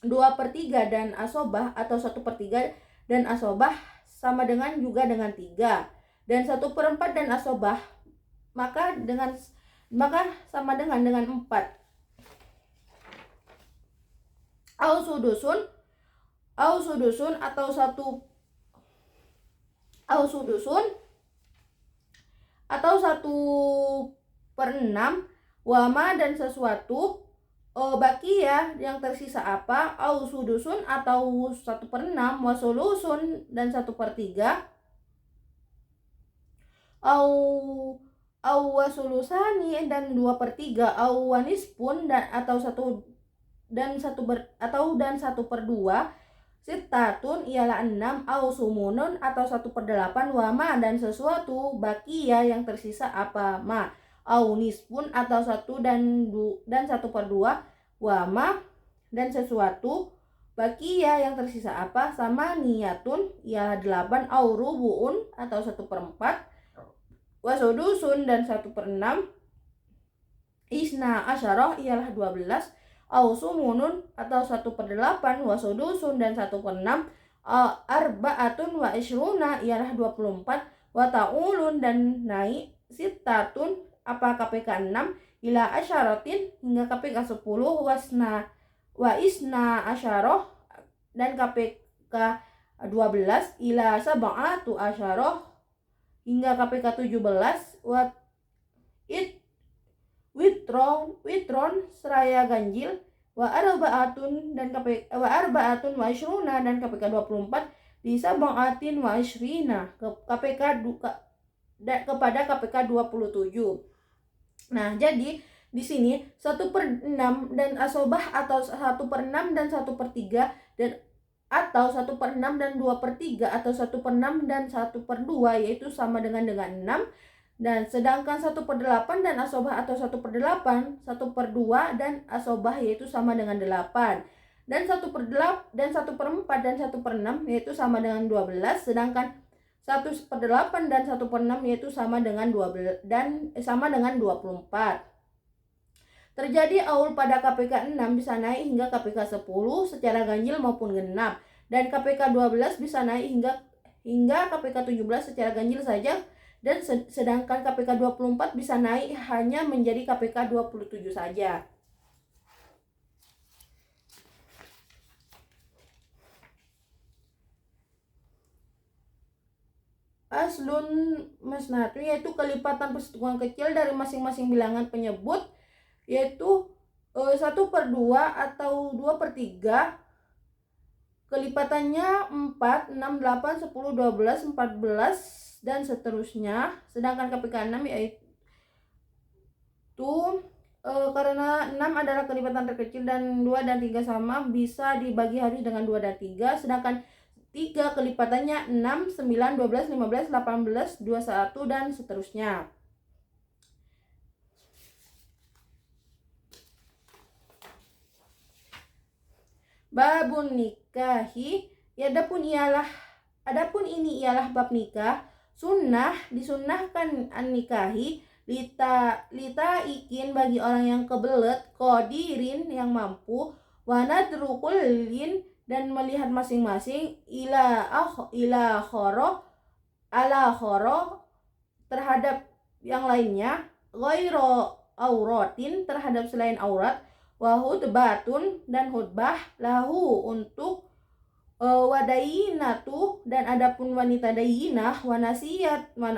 2/3 dan asobah atau 1/3 dan asobah sama dengan juga dengan 3. Dan 1/4 dan asobah maka sama dengan 4. Au sudusun atau 1/6 wama dan sesuatu bakia yang tersisa apa, au sudusun atau 1/6 wasulusun dan 1/3 au wasulusani dan 2/3 au wanispun dan atau 1/2 sitatun ialah 6 au sumunun atau 1/8 wama dan sesuatu bakia yang tersisa apa ma au nispun atau 1 dan 1/2 wama dan sesuatu bakia yang tersisa apa sama niyatun ialah 8 au rubuun atau 1/4 wasudusun dan 1/6 isna asyarah ialah 12 au sumunun atau 1/8 wasudusun dan 1/6 arbaatun wa ishruna ialah 24 wa ta'ulun dan naik sitatun apa KPK 6 ila asyaratin hingga KPK 10 wa isna asyarah dan KPK 12 ila sab'atu asyarah hingga KPK 17 wa witron seraya ganjil wa arbaatun wa ishruna dan KPK 24 di sab'atin wa ishrina kepada KPK 27. Nah, jadi di sini 1/6 dan asobah atau 1/6 dan 1/3 dan atau 1/6 dan 2/3 atau 1/6 dan 1/2 yaitu sama dengan 6. Dan sedangkan 1/8 dan asobah atau 1/8, 1/2 dan asobah yaitu sama dengan 8. Dan 1/8 dan 1/4 dan 1/6 yaitu sama dengan 12. Sedangkan 1/8 dan 1/6 yaitu sama dengan 12 dan sama dengan 24. Terjadi aul pada KPK 6 bisa naik hingga KPK 10 secara ganjil maupun genap, dan KPK 12 bisa naik hingga KPK 17 secara ganjil saja, dan sedangkan KPK 24 bisa naik hanya menjadi KPK 27 saja. Aslun masnatu yaitu kelipatan persatuan kecil dari masing-masing bilangan penyebut, yaitu 1/2 atau 2/3. Kelipatannya 4, 6, 8, 10, 12, 14 dan seterusnya. Sedangkan KPK 6 yaitu karena 6 adalah kelipatan terkecil dan 2 dan 3 sama, bisa dibagi harus dengan 2 dan 3. Sedangkan 3 kelipatannya 6, 9, 12, 15, 18, 21 dan seterusnya. Babun nikahi, adapun ini ialah bab nikah. Sunnah, disunnahkan an-nikahi lita ikin bagi orang yang kebelet, qadirin yang mampu, wanadrukullin dan melihat masing-masing, ila khoro terhadap yang lainnya, ghairo auratin terhadap selain aurat, wa hudbatun dan hudbah lahu untuk wadayinatu dan adapun wanita dayinah,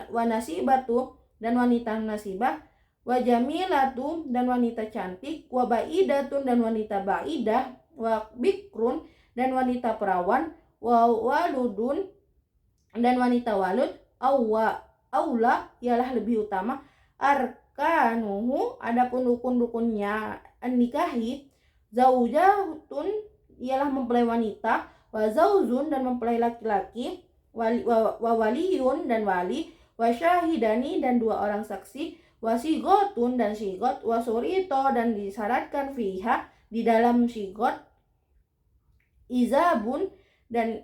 wanasibatu dan wanita nasibah, wa jamilatu dan wanita cantik, wa baidatun dan wanita baidah, wa bikrun dan wanita perawan, wa waludun dan wanita walud, aula ialah lebih utama, arkanuhu adapun rukun-rukunnya nikahi, zaujatun ialah mempelai wanita, wa zauzun dan mempelai laki-laki, wa waliyun dan wali, wa syahidani dan 2 orang saksi, wa sigotun dan sigot, wa surito dan disyaratkan fiha di dalam sigot, izabun dan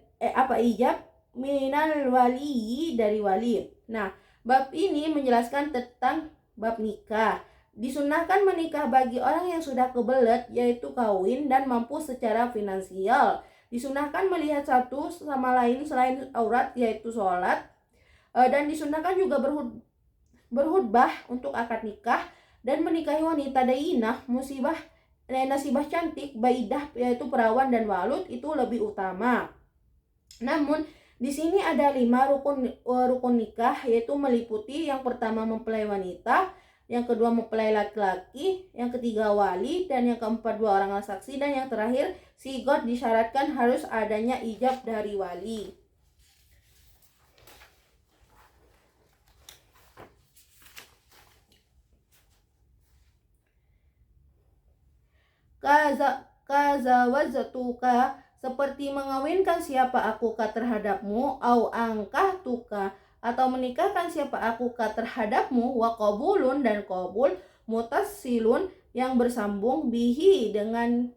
ijab minal wali dari wali. Nah, bab ini menjelaskan tentang bab nikah. Disunahkan menikah bagi orang yang sudah kebelet, yaitu kawin dan mampu secara finansial. Disunahkan melihat satu sama lain selain aurat, yaitu sholat. Dan disunahkan juga berkhutbah untuk akad nikah dan menikahi wanita dainah, nasibah cantik, baidah yaitu perawan dan walud itu lebih utama. Namun di sini ada 5 rukun nikah, yaitu meliputi yang pertama mempelai wanita, yang kedua mempelai laki-laki, yang ketiga wali, dan yang keempat 2 orang saksi, dan yang terakhir sigot disyaratkan harus adanya ijab dari wali. Kazawajtuka seperti mengawinkan siapa akuka terhadapmu, au angkah tuka atau menikahkan siapa akuka terhadapmu, wa qabulun dan qabul, mutasilun yang bersambung, bihi dengan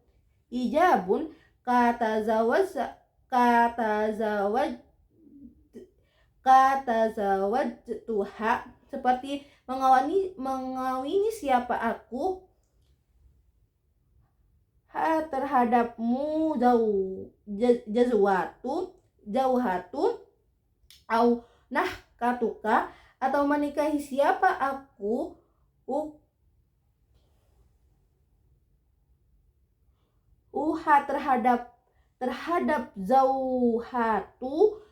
ijabun, kata zawaj tuha seperti mengawini siapa aku terhadapmu, jauhatun au nahkatuka atau menikahi siapa aku terhadap zauhatu,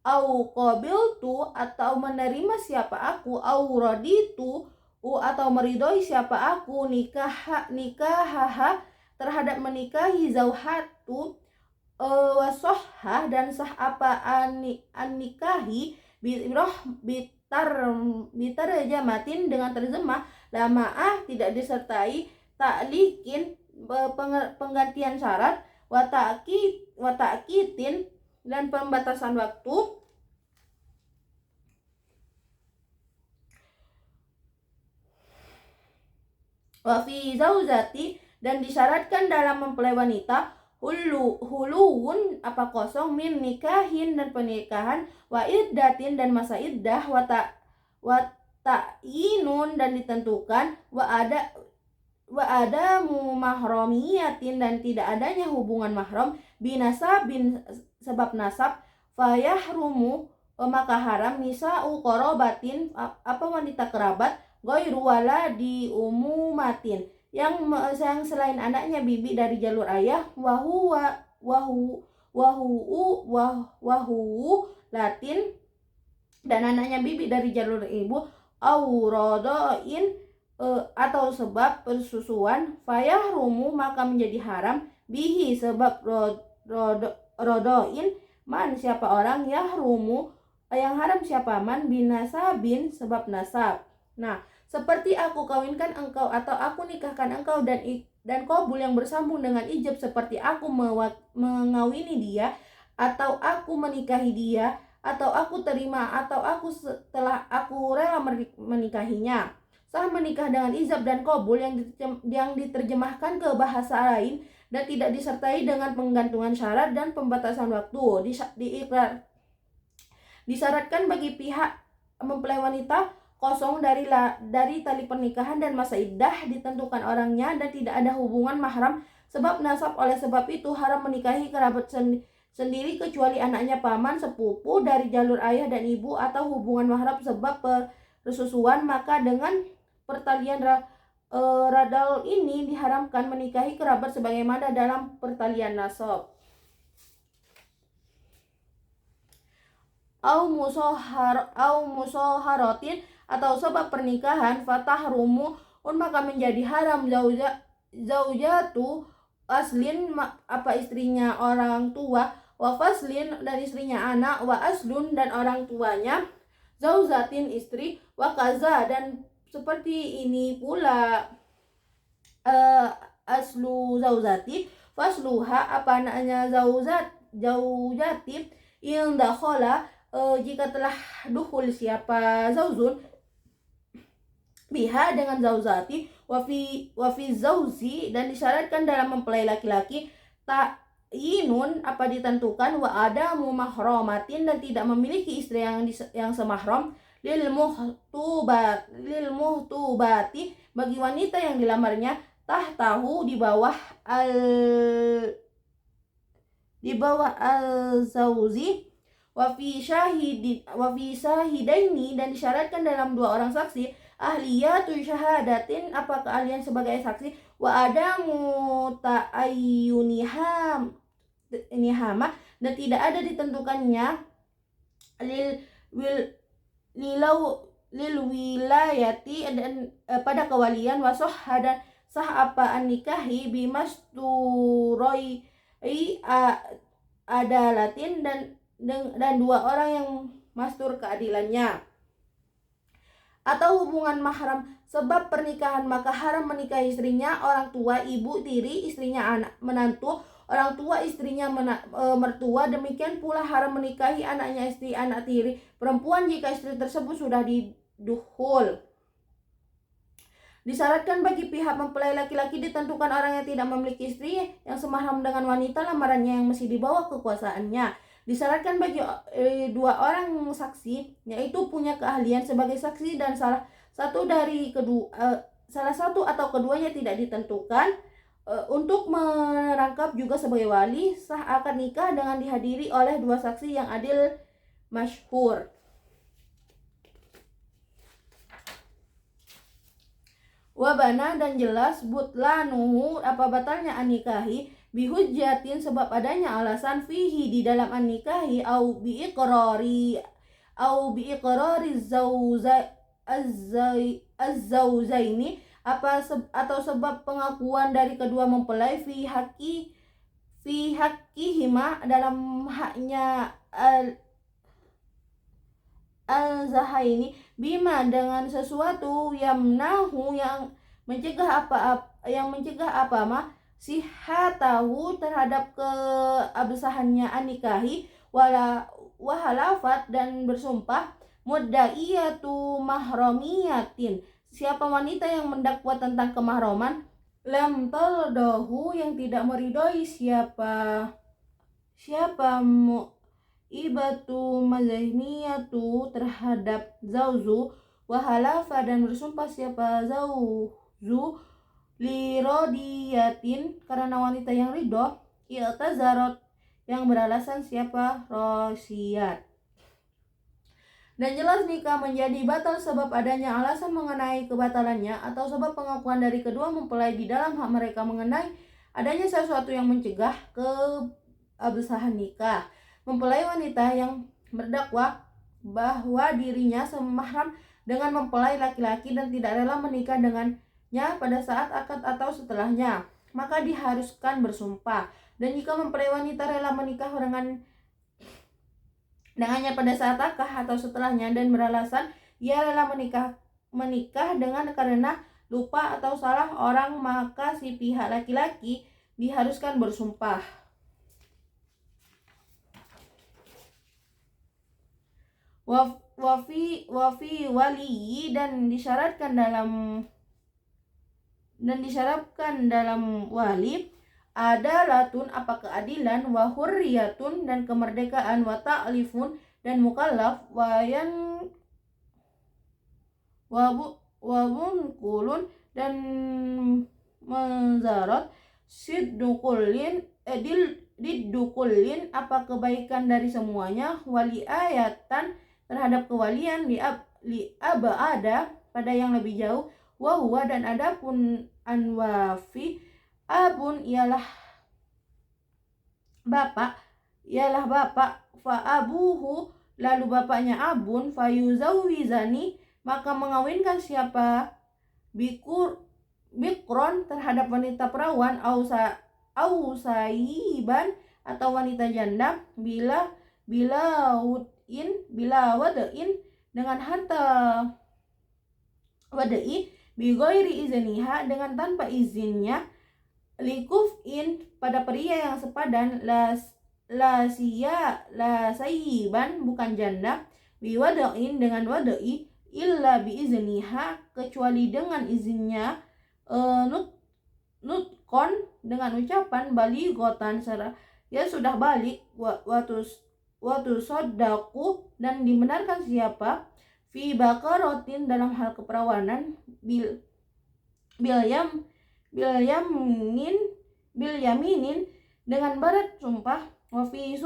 au qabiltu atau menerima siapa aku, au raditu atau meridhoi siapa aku, nikahaha terhadap menikahi zauhatu, wasohah dan sah apa an-nikahi bitarjamatin dengan terjemah, lamaah tidak disertai taklikin penggantian syarat, watakitin dan pembatasan waktu, wa fi zaujati dan disyaratkan dalam mempelai wanita, huluwun kosong, min nikahin dan pernikahan, wa iddatin dan masa iddah, wa ta'yinun dan ditentukan, wa ada mahromiyatin dan tidak adanya hubungan mahram, binasabin sebab nasab, fayahrumu maka haram, nisa'u qorobatin wanita kerabat, ghairu waladi umumatin yang selain anaknya bibi dari jalur ayah, wahu latin dan anaknya bibi dari jalur ibu, au rodoin atau sebab persusuan, fayahrumu maka menjadi haram, bihi sebab rodoin, man siapa orang, yahrumu yang haram siapa man, binasabin sebab nasab. Nah, seperti aku kawinkan engkau atau aku nikahkan engkau, dan qabul yang bersambung dengan ijab seperti aku mengawini dia, atau aku menikahi dia, atau aku terima, atau aku setelah aku rela menikahinya. Sah menikah dengan ijab dan qabul yang diterjemahkan ke bahasa lain dan tidak disertai dengan penggantungan syarat dan pembatasan waktu. Disyaratkan bagi pihak mempelai wanita kosong dari tali pernikahan dan masa iddah ditentukan orangnya dan tidak ada hubungan mahram sebab nasab. Oleh sebab itu haram menikahi kerabat sendiri kecuali anaknya, paman, sepupu dari jalur ayah dan ibu, atau hubungan mahram sebab persusuan. Maka dengan pertalian radal ini diharamkan menikahi kerabat sebagaimana dalam pertalian nasab. Au musoharotin atau sebab pernikahan, fatahrumu maka menjadi haram, zaujatu aslin istrinya orang tua, wa faslin dan istrinya anak, wa aslun dan orang tuanya, zauzatin istri, wakaza dan seperti ini pula aslu zauzati, fasluha apa anaknya zaujati yang dakhola jika telah duhul siapa zauzun biha dengan zauzati, wafi zauzi dan disyaratkan dalam mempelai laki-laki ta'yinun apa ditentukan, wa adamu mahromatin dan tidak memiliki istri yang semahram, lil muhtubati bagi wanita yang dilamarnya, tahtahu di bawah al zauzi, wafi syahidaini dan disyaratkan dalam dua orang saksi, ahliyatu syahadatin apa keahlian sebagai saksi, wa adamu ta'ayyuniham dan tidak ada ditentukannya lil wilayati dan pada kewalian, wasoh dan sah apa an nikahi bimasturoi adalatin dan dua orang yang mastur keadilannya, atau hubungan mahram sebab pernikahan, maka haram menikahi istrinya orang tua, ibu tiri, istrinya anak menantu, orang tua istrinya mertua. Demikian pula haram menikahi anaknya istri, anak tiri perempuan jika istri tersebut sudah diduhul. Disyaratkan bagi pihak mempelai laki-laki ditentukan orang yang tidak memiliki istri yang semahram dengan wanita lamarannya yang masih di bawah kekuasaannya. Disyaratkan bagi dua orang saksi yaitu punya keahlian sebagai saksi dan salah satu atau keduanya tidak ditentukan, untuk merangkap juga sebagai wali, sah akad nikah dengan dihadiri oleh dua saksi yang adil masyhur. Wabana dan jelas butlanuhu apa batalnya an-nikahi bihujjatin sebab adanya alasan fihi di dalam an-nikahi au biiqrari az-zauzaini atau sebab pengakuan dari kedua mempelai fi haqqihima dalam haknya al-zahaini bima dengan sesuatu yamnahu yang mencegah apa mah sihatahu terhadap keabsahannya an-nikahi wahalafat dan bersumpah, muddaiyatu mahramiyatin siapa wanita yang mendakwa tentang kemahroman, lam taldahu yang tidak meridhoi siapa ibatu mazahniyatu terhadap zauzu, wahalafa dan bersumpah siapa zauzu lirodiyatin karena wanita yang ridho, i'tazarat yang beralasan siapa rosiyat. Dan jelas nikah menjadi batal sebab adanya alasan mengenai kebatalannya atau sebab pengakuan dari kedua mempelai di dalam hak mereka mengenai adanya sesuatu yang mencegah keabsahan nikah. Mempelai wanita yang berdakwa bahwa dirinya semahram dengan mempelai laki-laki dan tidak rela menikah dengannya pada saat akad atau setelahnya, maka diharuskan bersumpah. Dan jika mempelai wanita rela menikah dengannya pada saat akad atau setelahnya dan beralasan ia rela menikah dengan karena lupa atau salah orang, maka si pihak laki-laki diharuskan bersumpah. Wafi waliyi dan disyaratkan dalam wali adalatun apa keadilan, wa hurriyatun dan kemerdekaan, wa ta'lifun dan mukallaf, wa bunkulun dan menzarat, didukullin apa kebaikan dari semuanya, wali ayatan terhadap kewalian, li abada pada yang lebih jauh, wa huwa dan adapun anwafi abun ialah bapak fa abuhu lalu bapaknya abun, fa yuzawwizani maka mengawinkan siapa bikron terhadap wanita perawan, au sayiban atau wanita janda, bila wadain dengan harta wadai bighairi izniha dengan tanpa izinnya, likufin pada pria yang sepadan, la sayyiban bukan janda, biwadain dengan wadai, illa biizniha kecuali dengan izinnya, nutkon dengan ucapan baligotan ya sudah balik, watu sodaku dan dibenarkan siapa, fi bakarotin dalam hal keperawanan, bil yaminin dengan barat sumpah, wafi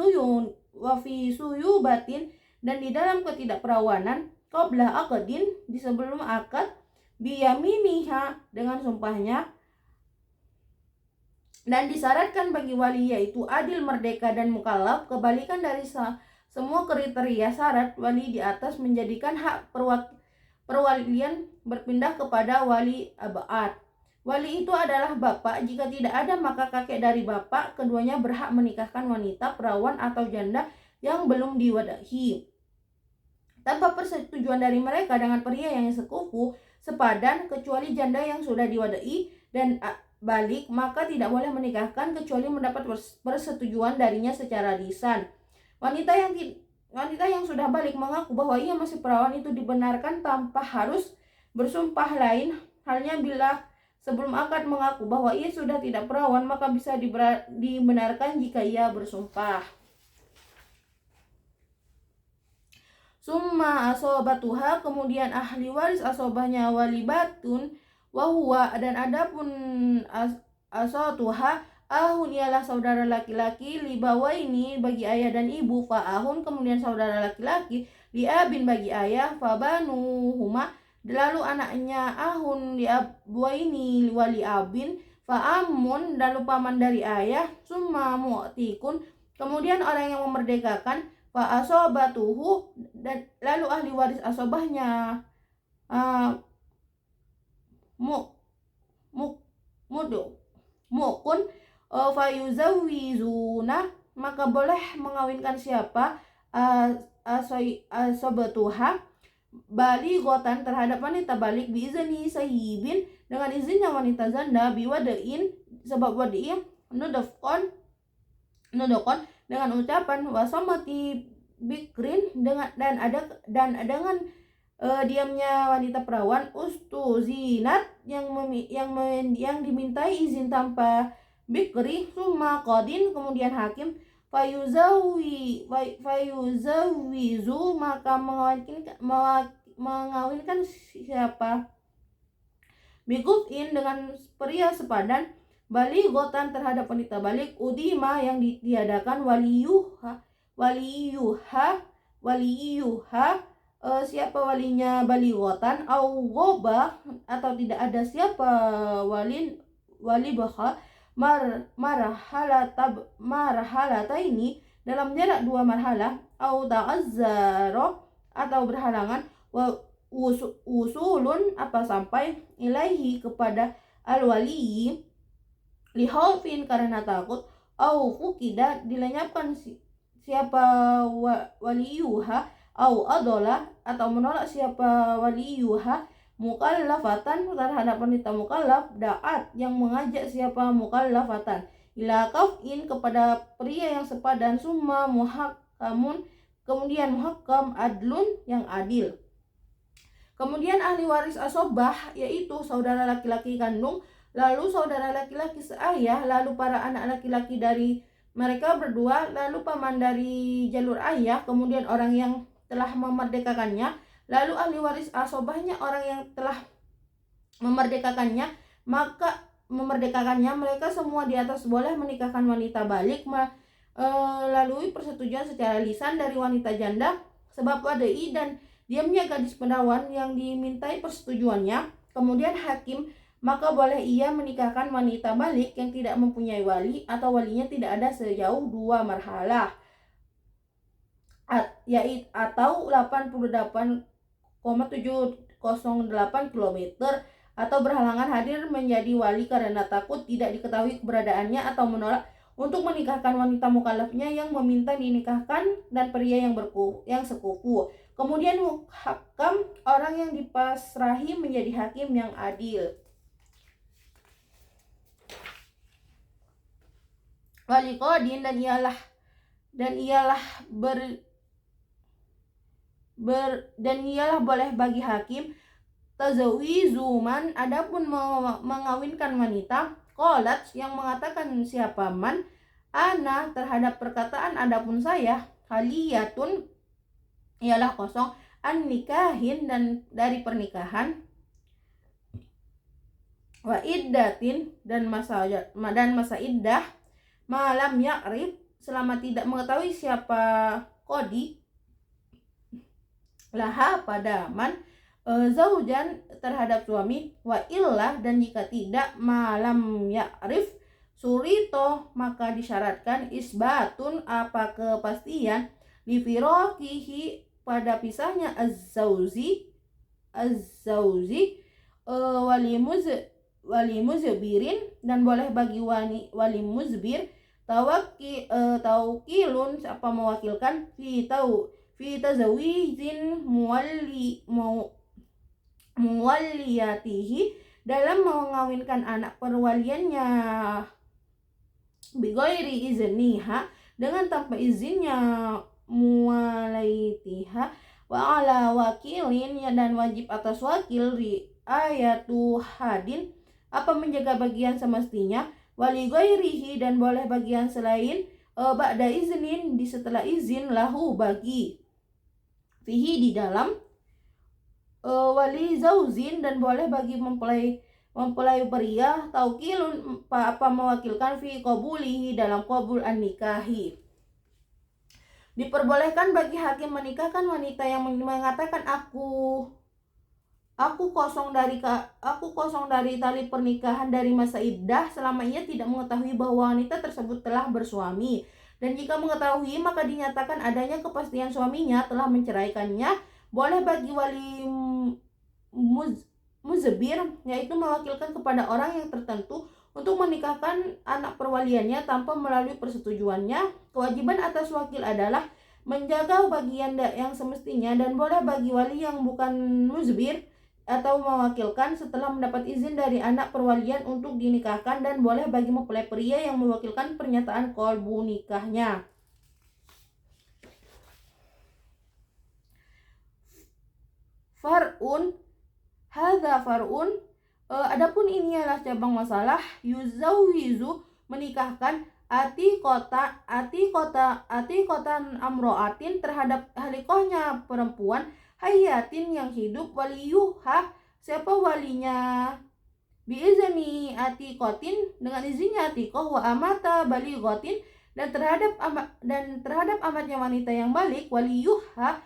suyubatin dan di dalam ketidakperawanan, qabla akadin di sebelum akad, biyaminiha dengan sumpahnya, dan disyaratkan bagi wali yaitu adil, merdeka dan mukallaf. Kebalikan dari semua kriteria syarat wali di atas menjadikan hak perwalian berpindah kepada wali abad. Wali itu adalah bapak. Jika tidak ada maka kakek dari bapak. Keduanya berhak menikahkan wanita, perawan atau janda yang belum diwadahi tanpa persetujuan dari mereka dengan pria yang sekufu sepadan, kecuali janda yang sudah diwadahi dan balik, maka tidak boleh menikahkan kecuali mendapat persetujuan darinya secara lisan. Wanita yang sudah balik mengaku bahwa ia masih perawan itu dibenarkan tanpa harus bersumpah. Lain halnya bila sebelum akad mengaku bahwa ia sudah tidak perawan, maka bisa dibenarkan jika ia bersumpah. Summa asobatuha, kemudian ahli waris asobahnya walibatun, wahuwa dan adapun asotuha, ahun ialah saudara laki-laki, libawaini bagi ayah dan ibu, fa'ahun kemudian saudara laki-laki, liabin bagi ayah, fabanuhuma lalu anaknya ahun, liabwaini wali abin, fa'amun lalu paman dari ayah, summa mu'tikun kemudian orang yang memerdekakan, fa asobatuhu dan lalu ahli waris asobahnya mukun fayuzawizuna maka boleh mengawinkan siapa asobatuha baligotan terhadap wanita balik, biizni sayyibin dengan izinnya wanita janda, biwadain sebab wadi nudokon dengan ucapan, wasamati bikrin dengan dengan diamnya wanita perawan, ustuzinat yang dimintai izin tanpa bikri, summa qadin kemudian hakim, fayuzawizu maka mengawinkan siapa, bigufin dengan pria sepadan, baligotan terhadap wanita balik, udima yang ditiadakan, waliyuha siapa walinya baligotan, au goba atau tidak ada siapa wali baha, marhalata ini dalam jarak 2 marhalah, au ta'azzaro atau berhalangan, usulun apa sampai, ilaihi kepada al-wali, lihaufin karena takut, au fukida dilenyapkan siapa waliyuha, au adola atau menolak siapa waliyuha, mukallafatan terhadap wanita mukallaf, da'at yang mengajak siapa mukallafatan, ila kaf'in kepada pria yang sepadan, summa muhakkamun kemudian muhakkam, adlun yang adil. Kemudian ahli waris asobah yaitu saudara laki-laki kandung, lalu saudara laki-laki seayah, lalu para anak laki-laki dari mereka berdua, lalu paman dari jalur ayah, kemudian orang yang telah memerdekakannya, lalu ahli waris asobahnya orang yang telah memerdekakannya, maka mereka semua di atas boleh menikahkan wanita balik melalui persetujuan secara lisan dari wanita janda, sebab wadai dan diamnya gadis perawan yang dimintai persetujuannya. Kemudian hakim maka boleh ia menikahkan wanita balik yang tidak mempunyai wali atau walinya tidak ada sejauh 2 marhalah yaitu atau 88,708 km, atau berhalangan hadir menjadi wali karena takut tidak diketahui keberadaannya atau menolak untuk menikahkan wanita mukallafnya yang meminta dinikahkan dan pria yang sekufu. Kemudian muhakam, orang yang dipasrahi menjadi hakim yang adil. Waliqadin, dan ialah boleh bagi hakim tazawizuman, adapun mengawinkan wanita. Qalat, yang mengatakan siapa man, ana, terhadap perkataan adapun saya, haliyatun, ialah kosong, an nikahin, dan dari pernikahan, wa iddatin, dan masa iddah, malam ya'rif, selama tidak mengetahui siapa kodi, laha, pada man, zaujan, terhadap suami, wa illah, dan jika tidak, malam ya'rif, surito, maka disyaratkan, isbatun, apa kepastian, lifirokihi, pada pisahnya, az-zauzi, wali muzbirin, dan boleh bagi wali muzbir, taukilun, apa mewakilkan, fi tazawijin muwalliyatihi, dalam mengawinkan anak perwaliannya, bigoiri izniha, dengan tanpa izinnya muwalaitiha, wa ala wakilin, dan wajib atas wakil riayatu hadin, apa menjaga bagian semestinya, wali ghairihi, dan boleh bagian selain, ba'da iznin, di setelah izin, lahu, bagi, fihi, di dalam, wali zauzin, dan boleh bagi mempelai pria, taukilun, apa mewakilkan, fi qabulihi, dalam qabul an-nikahi. Diperbolehkan bagi hakim menikahkan wanita yang mengatakan aku kosong dari tali pernikahan dari masa iddah, selama ia tidak mengetahui bahwa wanita tersebut telah bersuami, dan jika mengetahui maka dinyatakan adanya kepastian suaminya telah menceraikannya. Boleh bagi wali muzbir, yaitu mewakilkan kepada orang yang tertentu untuk menikahkan anak perwaliannya tanpa melalui persetujuannya. Kewajiban atas wakil adalah menjaga bagian yang semestinya, dan boleh bagi wali yang bukan muzbir atau mewakilkan setelah mendapat izin dari anak perwalian untuk dinikahkan, dan boleh bagi mempelai pria yang mewakilkan pernyataan qalbu nikahnya. Far'un, hadza far'un, adapun ini adalah cabang masalah, yuzawizu, menikahkan, atiqotan amroatin, terhadap halikohnya perempuan, hayatin, yang hidup, waliyuha, siapa walinya, biizni atiqotin, dengan izinnya atiqoh, wa amata baligotin, dan terhadap amatnya wanita yang balik, waliyuha,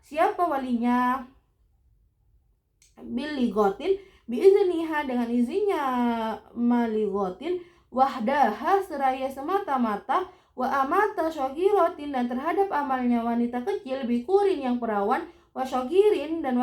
siapa walinya, biligotin, biizniha, dengan izinnya maligotin, wahdaha, seraya semata-mata, wa amata syogirotin, dan terhadap amalnya wanita kecil, bikurin, yang perawan, wa syogirin, dan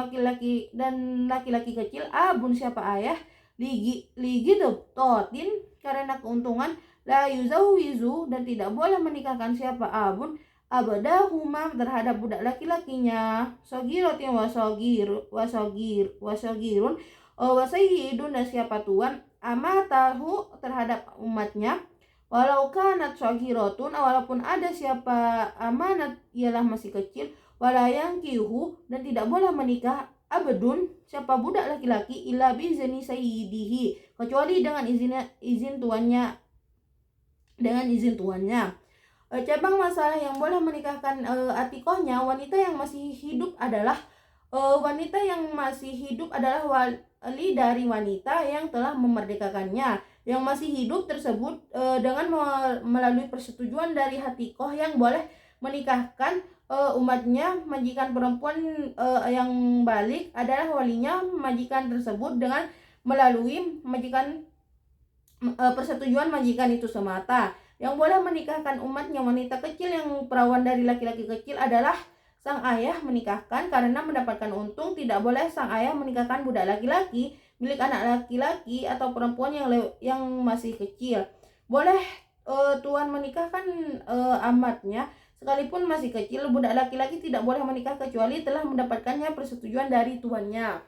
laki-laki kecil, abun, siapa ayah, ligi totin, karena keuntungan, la yuzawizu, dan tidak boleh menikahkan siapa abun, abadahuma, terhadap budak laki-lakinya, syogirotin, wa syogirun, wa sayyidun, dan siapa tuan, amatahu, terhadap umatnya, walau kanat syogirotun, walaupun ada siapa amanat ialah masih kecil, walayangkihu, dan tidak boleh menikah, abdun, siapa budak laki-laki, illa bizni sayyidihi, kecuali dengan izin tuannya. Cabang masalah yang boleh menikahkan atikohnya, wanita yang masih hidup adalah wali dari wanita yang telah memerdekakannya. Yang masih hidup tersebut dengan melalui persetujuan dari hatikoh yang boleh menikahkan umatnya, majikan perempuan yang balik adalah walinya majikan tersebut dengan melalui persetujuan majikan itu semata. Yang boleh menikahkan umatnya wanita kecil yang perawan dari laki-laki kecil adalah sang ayah menikahkan karena mendapatkan untung. Tidak boleh sang ayah menikahkan budak laki-laki milik anak laki-laki atau perempuan yang masih kecil. Boleh tuan menikahkan amatnya Sekalipun masih kecil, budak laki-laki tidak boleh menikah kecuali telah mendapatkannya persetujuan dari tuannya.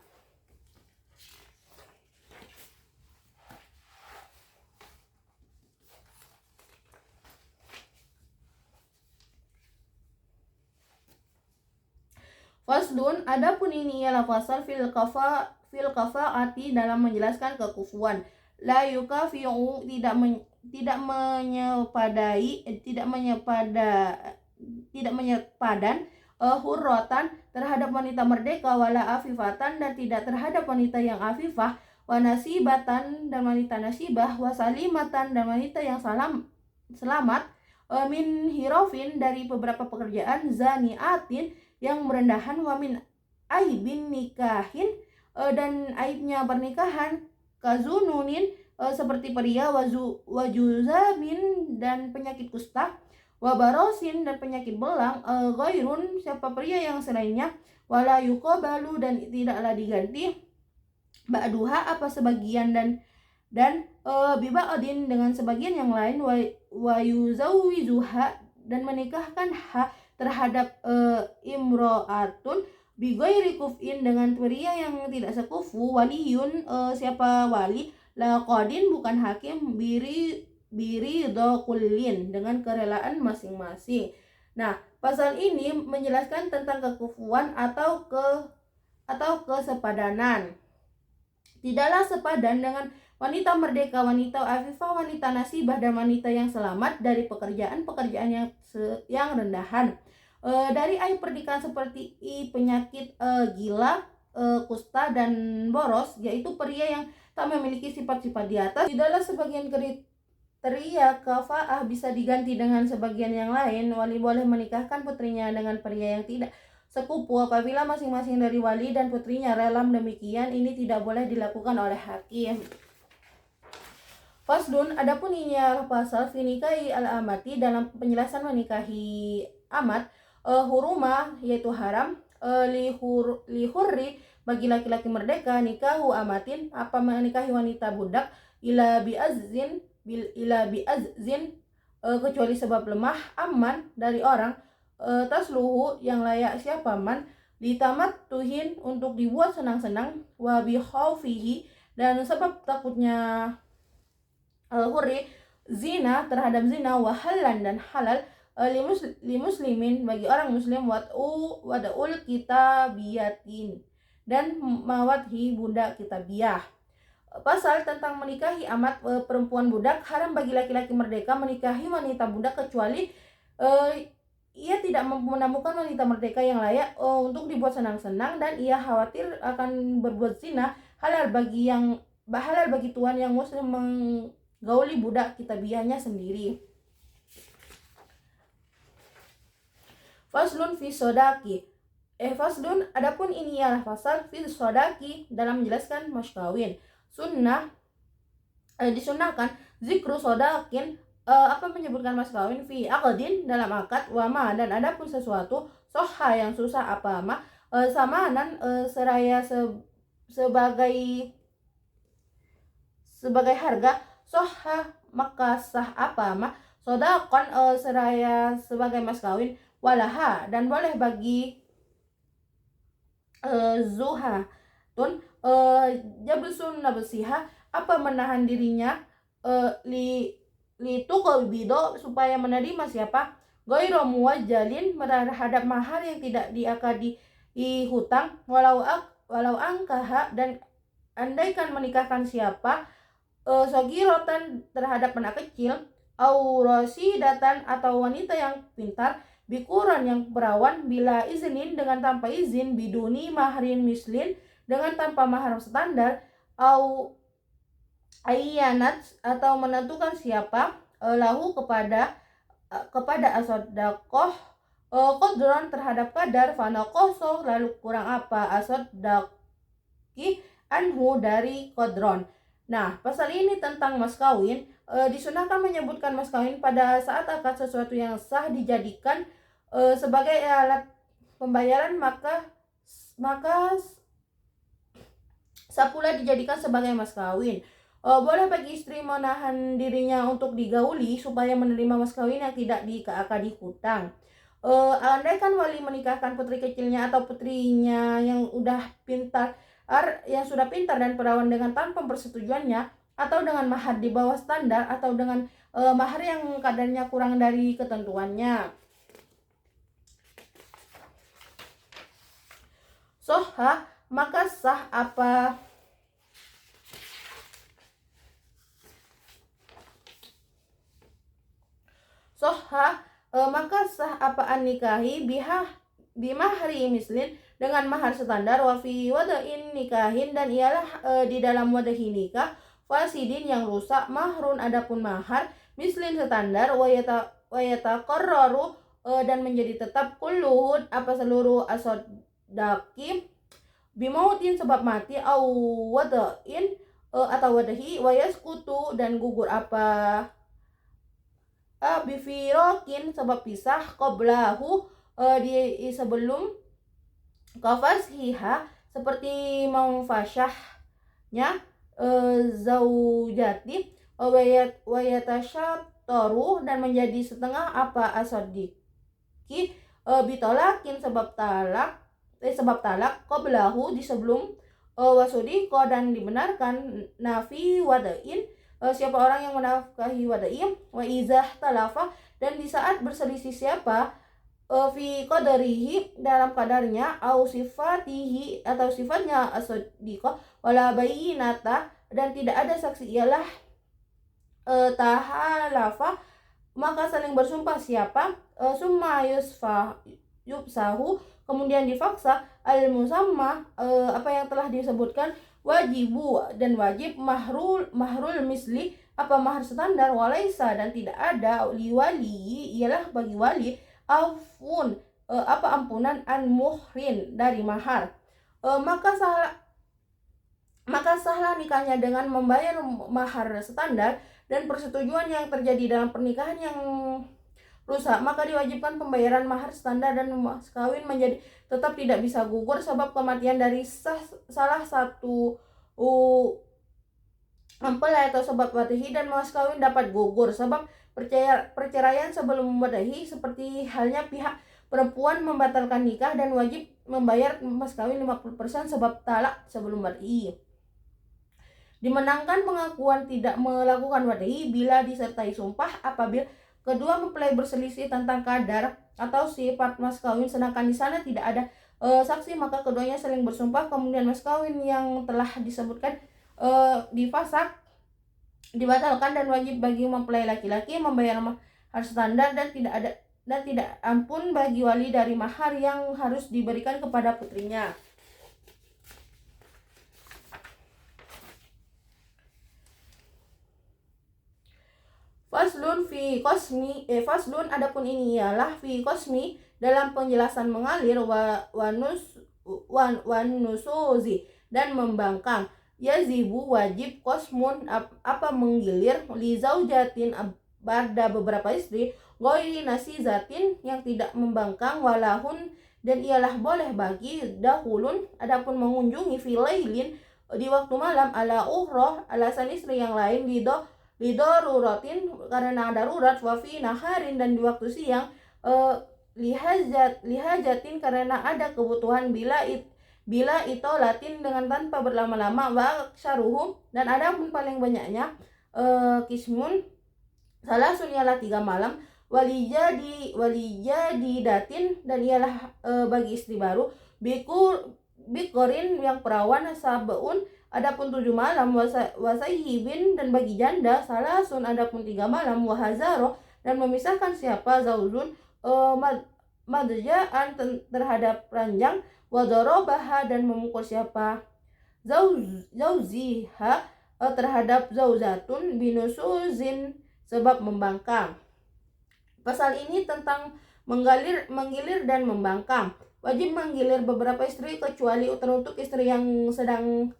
Faslun, adapun ini ialah pasal fil kafaati dalam menjelaskan kekufuan. La yukafi'u tidak menyepadan hurrotan terhadap wanita merdeka, wala afifatan dan tidak terhadap wanita yang afifah, wa nasibatan dan wanita nasibah, wa salimatan dan wanita yang selamat, min hirofin dari beberapa pekerjaan, zaniatin yang merendahan, wa min aibin nikahin dan aibnya pernikahan, kazununin seperti pria, wajuzamin dan penyakit kusta, wabarosin dan penyakit belang, ghairun siapa pria yang selainnya, wala yuqabalu dan tidaklah diganti, ba'duha apa sebagian dan biba'adin dengan sebagian yang lain, wa yuzawizuha dan menikahkan terhadap imro'atun bighairi kuf'in dengan pria yang tidak sekufu, waliyun siapa wali, laqadin bukan hakim, biri kullin dengan kerelaan masing-masing. Nah, pasal ini menjelaskan tentang kekufuan atau kesepadanan. Tidaklah sepadan dengan wanita merdeka, wanita afifah, wanita nasibah dan wanita yang selamat dari pekerjaan-pekerjaan yang rendahan. Dari aib pernikahan seperti penyakit gila, kusta dan boros, yaitu pria yang tak memiliki sifat-sifat di atas. Tidaklah sebagian kriteria kafaah bisa diganti dengan sebagian yang lain. Wali boleh menikahkan putrinya dengan pria yang tidak sekufu apabila masing-masing dari wali dan putrinya rela demikian. Ini tidak boleh dilakukan oleh hakim. Faslun, adapun ini adalah pasal finikahi al-amati dalam penjelasan menikahi amat. Huruma yaitu haram, lihurri bagi laki-laki merdeka, nikahu amatin apa menikahi wanita budak, ila bi'azzin kecuali sebab lemah, aman dari orang, tasluhu yang layak siapa man, ditamat tuhin untuk dibuat senang-senang, wa bikhaufihi dan sebab takutnya hurri, zina terhadap zina, wahalan dan halal, li muslimin bagi orang muslim, wad'ul kitabiyatin dan mawadhi budak kitabiah. Pasal tentang menikahi amat perempuan budak, haram bagi laki-laki merdeka menikahi wanita budak kecuali ia tidak menemukan wanita merdeka yang layak untuk dibuat senang-senang dan ia khawatir akan berbuat zina. Halal bagi tuan yang muslim menggauli budak kitabiahnya sendiri. Faslun fi sodaki. Faslun, adapun ini ialah pasal fi sodaki dalam menjelaskan mas kawin. Sunnah disunahkan zikru sodakin apa menyebutkan mas kawin fi aqdin dalam akad, wama dan adapun sesuatu soha yang susah apa ma samanan seraya sebagai harga, soha maka sah apa ma sodakon seraya sebagai mas kawin, walaha dan boleh bagi zuhatun jabsun nabsiha apa menahan dirinya lituqbido supaya menerima siapa, ghairu muwajjalin terhadap mahar yang tidak diakadi hutang, walau angkaha dan andaikan menikahkan siapa, sogirotan terhadap anak kecil, au rasidatan atau wanita yang pintar, bikuran yang perawan, bila iznin dengan tanpa izin, biduni mahrin mislin dengan tanpa mahar standar, au ayyanat atau menentukan siapa, lahu kepada asodakoh kodron terhadap kadar, fanakoso lalu kurang apa asodaki anhu dari kodron. Nah, pasal ini tentang mas kawin. Disunahkan menyebutkan mas kawin pada saat akad sesuatu yang sah dijadikan sebagai alat pembayaran, maka sapula dijadikan sebagai mas kawin. Boleh bagi istri menahan dirinya untuk digauli supaya menerima mas kawin yang tidak diakadi hutang. Andai kan wali menikahkan putri kecilnya atau putrinya yang sudah pintar dan perawan dengan tanpa persetujuannya, atau dengan mahar di bawah standar, atau dengan mahar yang kadarnya kurang dari ketentuannya. Soha, maka sah apa an nikahi bimahri mislin, dengan mahar standar, wafi wadain nikahin, dan ialah di dalam wadahi nikah, fasidin yang rusak, mahrun adapun mahar, mislin standar, wayata korroru dan menjadi tetap, kulluhud apa seluruh asodaki, bimautin sebab mati, au wadain atau wadahi, wayaskutu dan gugur apa bifirokin sebab pisah, qoblahu di sebelum kafashiha seperti memfasyahnya zaujati, wayatasyatoru dan menjadi setengah apa asodiki, bitolakin sebab talak, qoblahu di sebelum wasudiko dan dibenarkan, nafi wadain siapa orang yang menafkahi wada'i, wa izah talafa dan di saat berselisih siapa fi qadarihi dalam kadarnya, au sifatihi atau sifatnya asodiqah, wala bayinata dan tidak ada saksi, ialah tahalafa maka saling bersumpah siapa, summa yubsahu kemudian difaksa, al musamma apa yang telah disebutkan, wajibu dan wajib, mahrul misli apa mahar standar, walaisa dan tidak ada, liwali ialah bagi wali, afun apa ampunan, an muhrin dari mahar. Maka sahlah nikahnya dengan membayar mahar standar, dan persetujuan yang terjadi dalam pernikahan yang rusak, maka diwajibkan pembayaran mahar standar, dan mas kawin menjadi tetap tidak bisa gugur sebab kematian dari salah satu mempelai atau sebab wadahi, dan mas kawin dapat gugur sebab perceraian sebelum wadahi, seperti halnya pihak perempuan membatalkan nikah dan wajib membayar mas kawin 50% sebab talak sebelum wadahi. Dimenangkan pengakuan tidak melakukan wadahi bila disertai sumpah apabila kedua mempelai berselisih tentang kadar atau sifat mas kawin, sedangkan di sana tidak ada saksi, maka keduanya saling bersumpah, kemudian mas kawin yang telah disebutkan difasak, dibatalkan, dan wajib bagi mempelai laki-laki membayar mahar standar, dan tidak ampun bagi wali dari mahar yang harus diberikan kepada putrinya. Faslun adapun ini ialah fi qasmi dalam penjelasan mengalir, wanusuzi dan membangkang, yazibu wajib, qasmun apa menggilir, li zaujatin pada beberapa istri, ghairi nasizatin yang tidak membangkang, walahun dan ialah boleh bagi, dahulun adapun mengunjungi, filailin di waktu malam, ala uhroh alasan istri yang lain, lidoruratin karena darurat, wafi naharin dan di waktu siang, lihajatin karena ada kebutuhan, bila itolatin dengan tanpa berlama-lama, wa syaruhum dan ada pun paling banyaknya kismun salasun ialah 3 malam, walijadi datin dan ialah bagi istri baru, bikorin yang perawan, sabaun adapun 7 malam, wasaihibin dan bagi janda salasun adapun 3 malam, wahazaro dan memisahkan siapa, zauzun madja'an terhadap ranjang, wadorobaha dan memukul siapa, zauziha terhadap zauzatun, binusuzin sebab membangkang. Pasal ini tentang menggilir dan membangkang. Wajib menggilir beberapa istri kecuali teruntuk istri yang sedang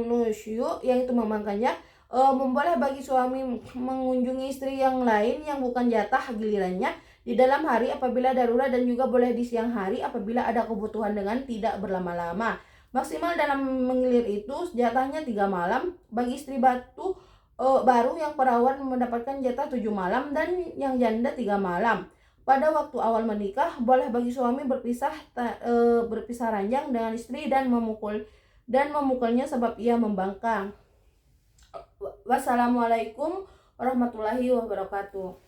nusyu, yang itu membangkangnya. Memboleh bagi suami mengunjungi istri yang lain yang bukan jatah gilirannya di dalam hari apabila darurat, dan juga boleh di siang hari apabila ada kebutuhan dengan tidak berlama-lama. Maksimal dalam menggilir itu jatahnya 3 malam. Bagi istri baru yang perawan mendapatkan jatah 7 malam dan yang janda 3 malam. Pada waktu awal menikah, boleh bagi suami berpisah ranjang dengan istri dan memukulnya sebab ia membangkang. Wassalamualaikum warahmatullahi wabarakatuh.